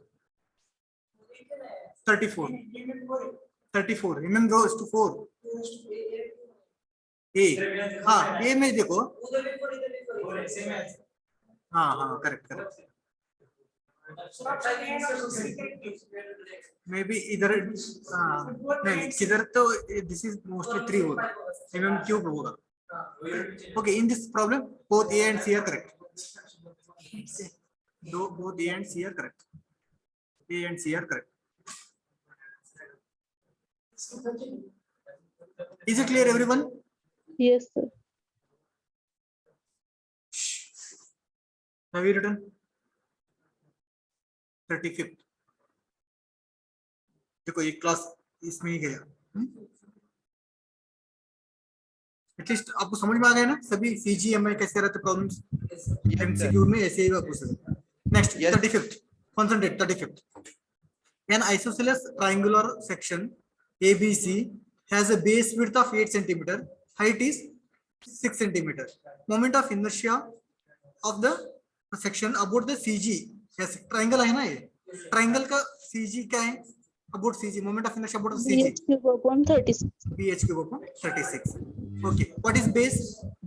Speaker 1: 34. 34. Mm rose to 4. A. A में देखो. हाँ correct correct may be इधर नहीं किधर तो this is mostly 3 होगा mm cube होगा okay in this problem both a and c are correct both a and c are correct a and c are correct is it clear everyone
Speaker 3: Yes, sir.
Speaker 1: have you written 35th देखो ये class इसमें ही गया at least आपको समझ में आ गया ना सभी सीजीएमआई कैसे रहते प्रॉब्लम्स एमसीक्यू में ऐसे ही पूछ सकते next 35th concentrate 35th an isosceles triangular section ABC has a base width of 8 cm height is 6 cm moment of inertia of the section about the CG yes triangle है ना ये triangle का CG क्या है about CG moment of inertia about the CG
Speaker 3: BH cube upon 36.
Speaker 1: BH cube upon 36 okay what is base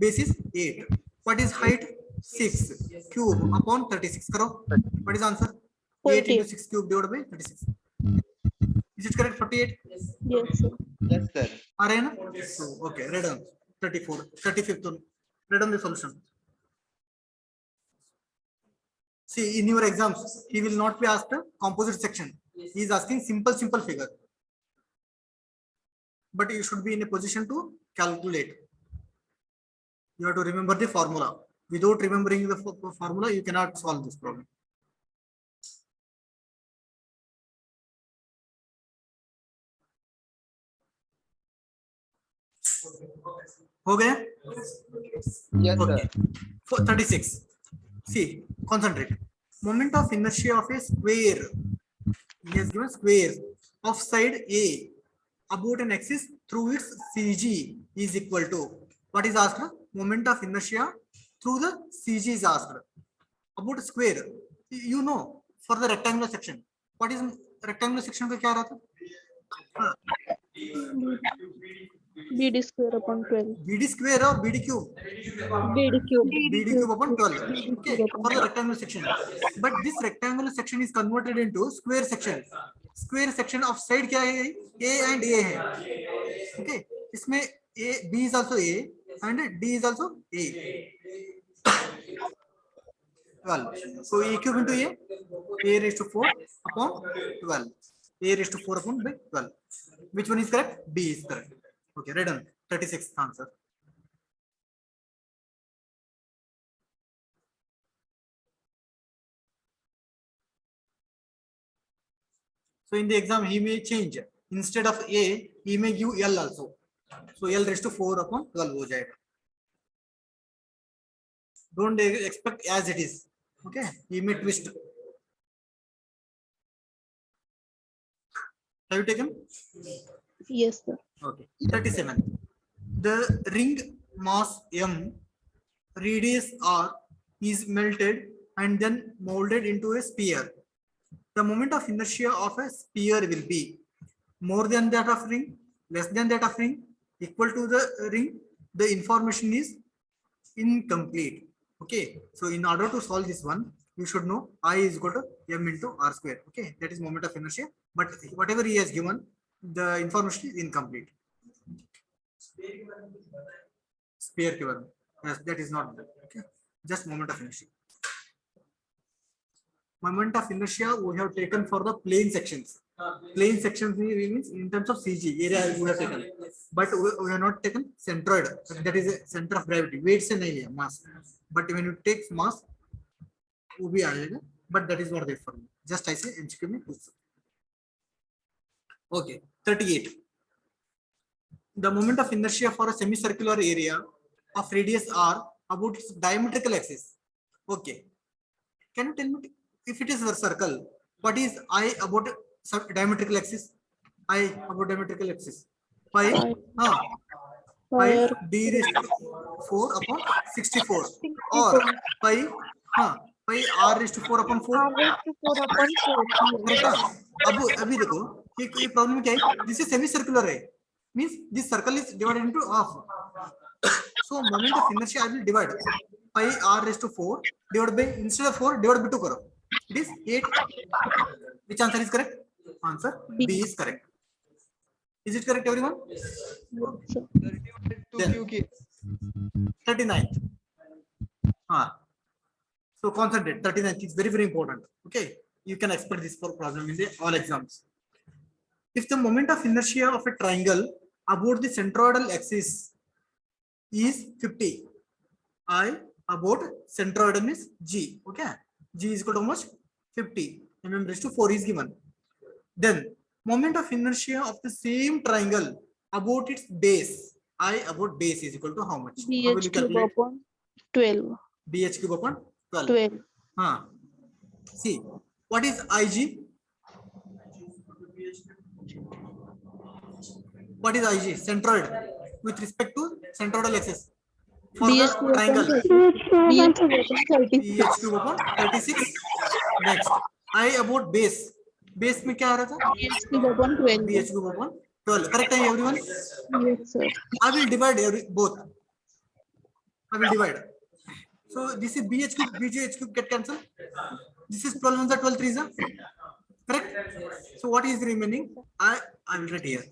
Speaker 1: base is 8 what is height 6 cube upon 36 करो what is answer 8 into 6 cube divided by 36 is it correct 48
Speaker 3: Yes, sir.
Speaker 2: Yes, sir.
Speaker 1: आ रहे हैं ना so okay read on 34 35th one read on the solution see in your exams he will not be asked a composite section he is asking simple figure but you should be in a position to calculate you have to remember the formula without remembering the formula you cannot solve this problem हो गया
Speaker 2: Yes,
Speaker 1: okay
Speaker 2: sir.
Speaker 1: for 36 see concentrate moment of inertia of a square he has given square of side A about an axis through its CG is equal to what is asked moment of inertia through the CG is asked about square you know for the rectangular section what is rectangular section का क्या रहता
Speaker 3: BD square upon 12.
Speaker 1: BD square or BD cube
Speaker 3: BD cube.
Speaker 1: BD cube upon 12 okay
Speaker 3: cube upon
Speaker 1: for the rectangular section but this rectangular section is converted into square section of side क्या है A and A है okay इसमें A B is also A and D is also A 12 so A cube into A raised to 4 upon 12 A raised to 4 upon by 12 which one is correct B is correct okay read on 36th answer so in the exam he may change instead of A he may give L also so L raised to 4 upon 12 हो जाएगा don't expect as it is okay he may twist have you taken
Speaker 3: Yes, sir.
Speaker 1: okay 37 the ring mass M radius R is melted and then molded into a sphere the moment of inertia of a sphere will be more than that of ring less than that of ring equal to the ring the information is incomplete okay so in order to solve this one you should know I is equal to M into R square okay that is moment of inertia but whatever he has given the information is incomplete sphere के बारे में yes that is not there okay just moment of inertia moment of inertia we have taken for the plane sections means in terms of CG area we have taken but we have not taken centroid that is a center of gravity weight से नहीं लिया mass but when you take mass वो भी आएगा but that is not there for me just I say MCQ में पूछ okay 38 the moment of inertia for a semicircular area of radius R about its diametrical axis okay can you tell me if it is a circle what is I about diametrical axis I about diametrical axis pi pi d raised to 4 upon 64 or pi pi r raised to 4 upon 4
Speaker 4: R raised to 4 upon 4.
Speaker 1: Correct अब अभी देखो ये problem क्या है this is semi circular है means this circle is divided into half so moment of inertia I will divide pi r raised to 4 divided by, instead of 4 divided by 2 करो, it is 8. Which answer is correct? Answer
Speaker 3: B.
Speaker 1: B is correct. Is it correct, everyone?
Speaker 3: Yes, sir.
Speaker 2: 2 q
Speaker 1: 39th. So concentrate. 39th is very important. Okay, you can expect this for problem in the all exams. If the moment of inertia of a triangle about the centroidal axis is 50, I about centroidal is G. Okay, G is equal to how much? 50 mm raised to 4 is given. Then moment of inertia of the same triangle about its base, I about base is equal to how much? How will
Speaker 3: BH
Speaker 1: you
Speaker 3: cube
Speaker 1: calculate?
Speaker 3: upon 12.
Speaker 1: BH cube upon 12.
Speaker 3: 12.
Speaker 1: See, what is IG? What is IG? Centroid with respect to centroidal axis. For
Speaker 3: BH
Speaker 1: the
Speaker 3: cube upon
Speaker 1: triangle,
Speaker 3: 30. BH cube upon 36.
Speaker 1: BH cube upon 36. Next, I about base. Base में क्या आ रहा था?
Speaker 3: BH cube upon 12.
Speaker 1: BH cube upon 12. Correct है everyone?
Speaker 3: Yes, sir.
Speaker 1: I will divide both. I will divide. So this is BH cube, BH cube get cancelled. This is 12 ones are 12 threes. Correct? So what is remaining? I will write here.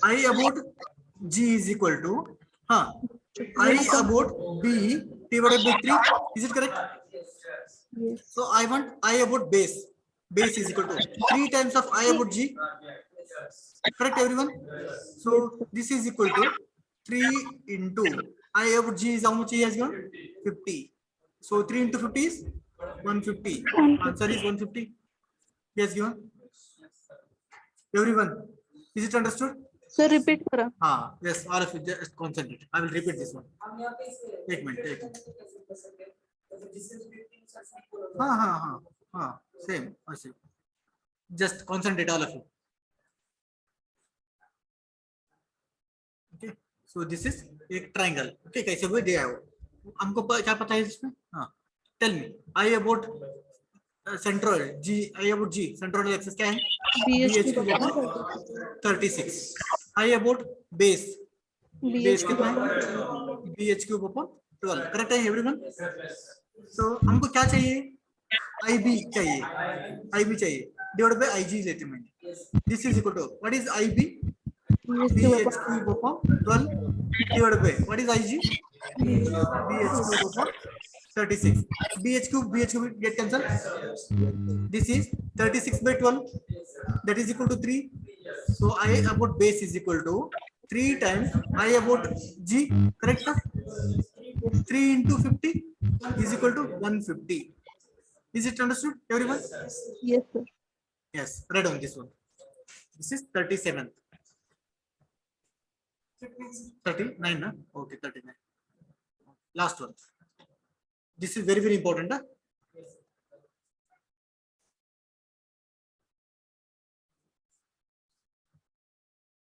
Speaker 1: I about G is equal to I about B divided by 3. Is it correct?
Speaker 3: Yes.
Speaker 1: So I want I about base. Base is equal to 3 times of I about G. Correct, everyone? So this is equal to 3 into I about G is how much he has given? 50. So 3 into 50 is 150. Answer is 150. Yes, given. Everyone, is it understood?
Speaker 3: Sir, repeat करा.
Speaker 1: Yes, all of you just concentrate. I will repeat this one. Take minute. Same. Just concentrate, all of you. Okay. So this is a triangle. Okay, कैसे हुए दिया है वो? हमको क्या पता है इसमें? Tell me. I about centroid G. I about G. Centroidal axis क्या है?
Speaker 3: BH
Speaker 1: BH
Speaker 3: cube
Speaker 1: cube
Speaker 3: upon
Speaker 1: upon 36. I about base. Base कितना है? BH cube upon 12. Correct है everyone? So हमको क्या चाहिए? IB चाहिए. IB चाहिए. Divided by IG लेते हैं. This is equal to what is IB? BH cube upon 12 divided by what is IG? BH cube upon 36. BH cube get cancelled. This is 36 by 12. That is equal to 3. So I about base is equal to 3 times I about G. Correct? 3 into 50 is equal to 150. Is it understood, everyone?
Speaker 3: Yes, sir.
Speaker 1: Yes. Write down this one. This is 37th. 39, huh? Okay, 39. Last one. This is very important. Huh?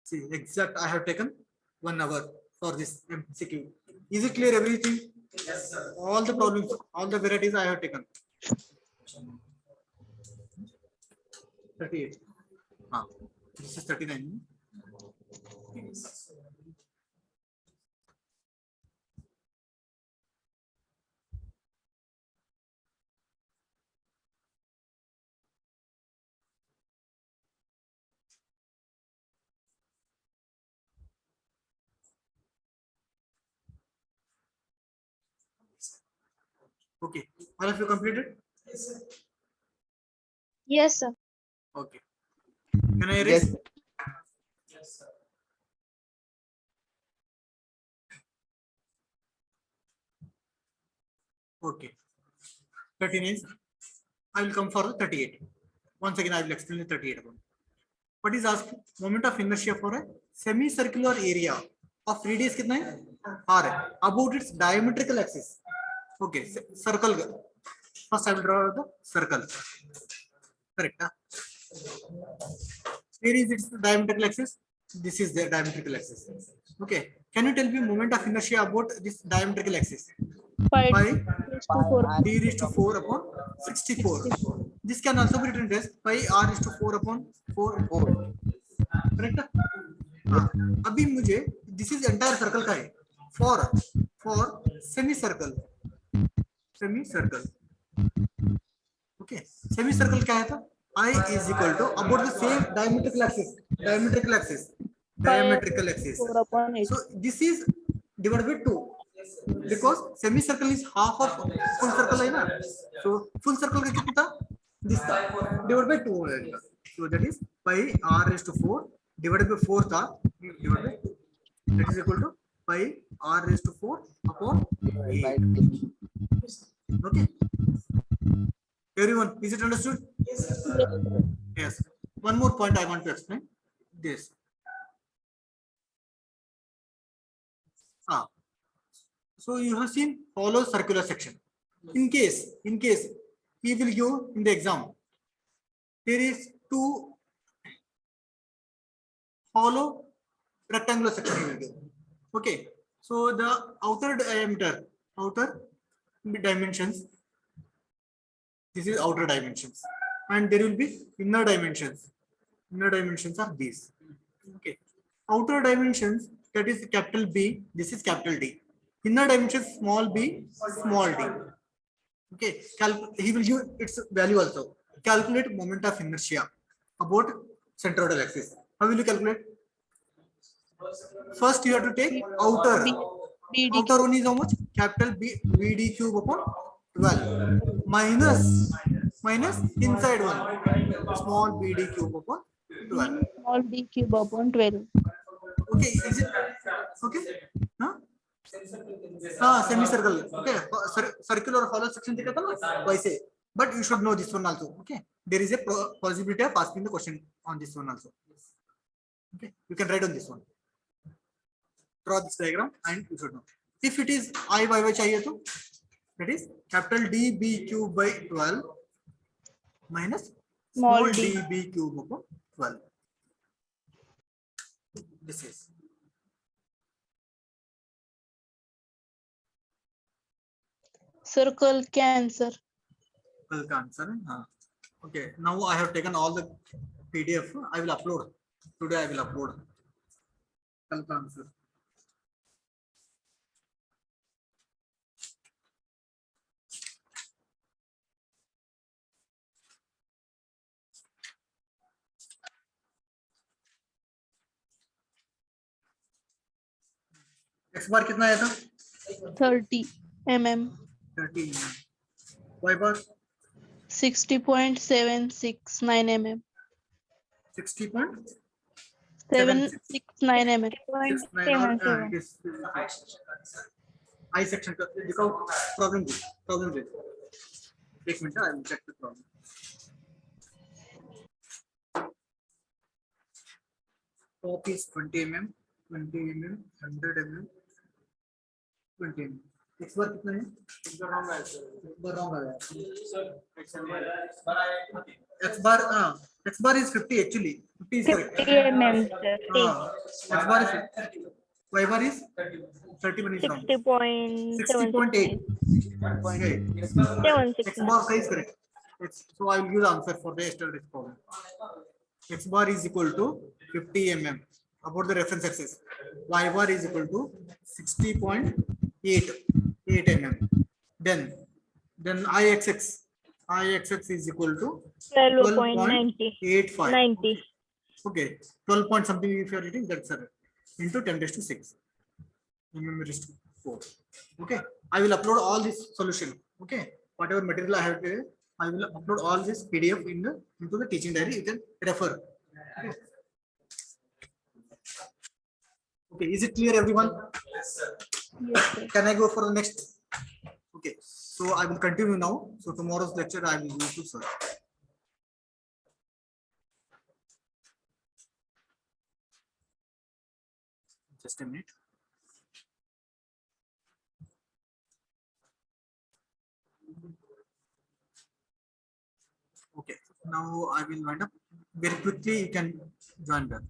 Speaker 1: See, exact. I have taken 1 hour for this MCQ. Is it clear, everything? Yes, sir. All the problems, all the varieties I have taken. 38. This is 39. Okay. All of you completed? Yes, sir.
Speaker 5: Yes, sir.
Speaker 1: Okay. Can I erase?
Speaker 2: Yes, sir.
Speaker 1: Okay. 39. I will come for the 38. Once again, I will explain the 38 again. What is asked? Moment of inertia for a semicircular area of radius कितना है? R है. About its diametrical axis. Okay. Circle. First, I will draw the circle. Correct. Here is its diametrical axis. This is the diametrical axis. Okay. Can you tell me moment of inertia about this diametrical axis?
Speaker 3: Pi
Speaker 1: Pi
Speaker 3: raised to 4.
Speaker 1: d raised to 4 upon 64. This can also be written as pi r raised to 4 upon 4. Correct? अभी मुझे this is entire circle का है. For semicircle semicircle. Okay, semicircle क्या है था? I is equal to about the same diametrical axis. Diametrical axis. Diametrical axis.
Speaker 3: 4 upon 8.
Speaker 1: So this is divided by 2 because semicircle is half of full circle है ना. So full circle का कितना था? This था. Divided by 2 होगा. So that is pi r raised to 4 divided by 4 था. Divided by 2. That is equal to pi r raised to 4 upon 8. Okay. Everyone, is it understood?
Speaker 3: Yes, sir.
Speaker 1: Yes. One more point I want to explain. This. So you have seen hollow circular section. In case he will give in the exam, there is two hollow rectangular section he will give. Okay. So the outer dimensions. This is outer dimensions, and there will be inner dimensions. Inner dimensions are these. Okay. Outer dimensions, that is capital B. This is capital D. Inner dimensions small b, small d. Okay. He will give its value also. Calculate moment of inertia about centroidal axis. How will you calculate? First, you have to take outer.
Speaker 3: BD.
Speaker 1: Outer one is how much? Capital B, BD cube upon 12 minus inside one, small BD cube upon 12.
Speaker 3: Small d cube upon 12.
Speaker 1: Okay, is it okay? Huh? Semicircle. Okay, circular or hollow section देखा था ना वैसे. But you should know this one also. Okay, there is a possibility of asking the question on this one also. Okay, you can write on this one. Draw this diagram and you should know. If it is I by चाहिए तो that is capital D B cube by 12 minus small d B cube upon 12. This is.
Speaker 3: Circle cancer.
Speaker 1: Answer. Okay, now I have taken all the PDF. I will upload. Today I will upload. Answer. X bar कितना आया था?
Speaker 3: 30 mm.
Speaker 1: 30 mm. Y bar
Speaker 3: 60.769 mm.
Speaker 1: 60.769
Speaker 3: mm.
Speaker 1: I section का दिखाओ problem दे. एक minute I will check the problem. Top is 20 mm, 100 mm, 20 mm. X bar कितना है? X bar is 50 actually. 50 is correct.
Speaker 4: 50 mm, sir.
Speaker 1: X bar is 50. Y bar is 31 is wrong. 60.8.
Speaker 4: 60.7.
Speaker 1: X bar is correct. So I will give the answer for the yesterday's problem. X bar is equal to 50 mm about the reference axis. Y bar is equal to 60.8 mm. Then IXX is equal to
Speaker 4: 12.90. 90.
Speaker 1: Okay, 12 point something if you are reading, that's it. Into 10 raised to 6 mm raised to 4. Okay, I will upload all this solution. Okay, whatever material I have there, I will upload all this PDF into the teaching diary. You can refer. Okay. Okay, is it clear, everyone?
Speaker 3: Yes, sir.
Speaker 1: Can I go for the next? Okay, so I will continue now. So tomorrow's lecture I will use to sir. Just a minute. Okay, now I will wind up very quickly. You can join back.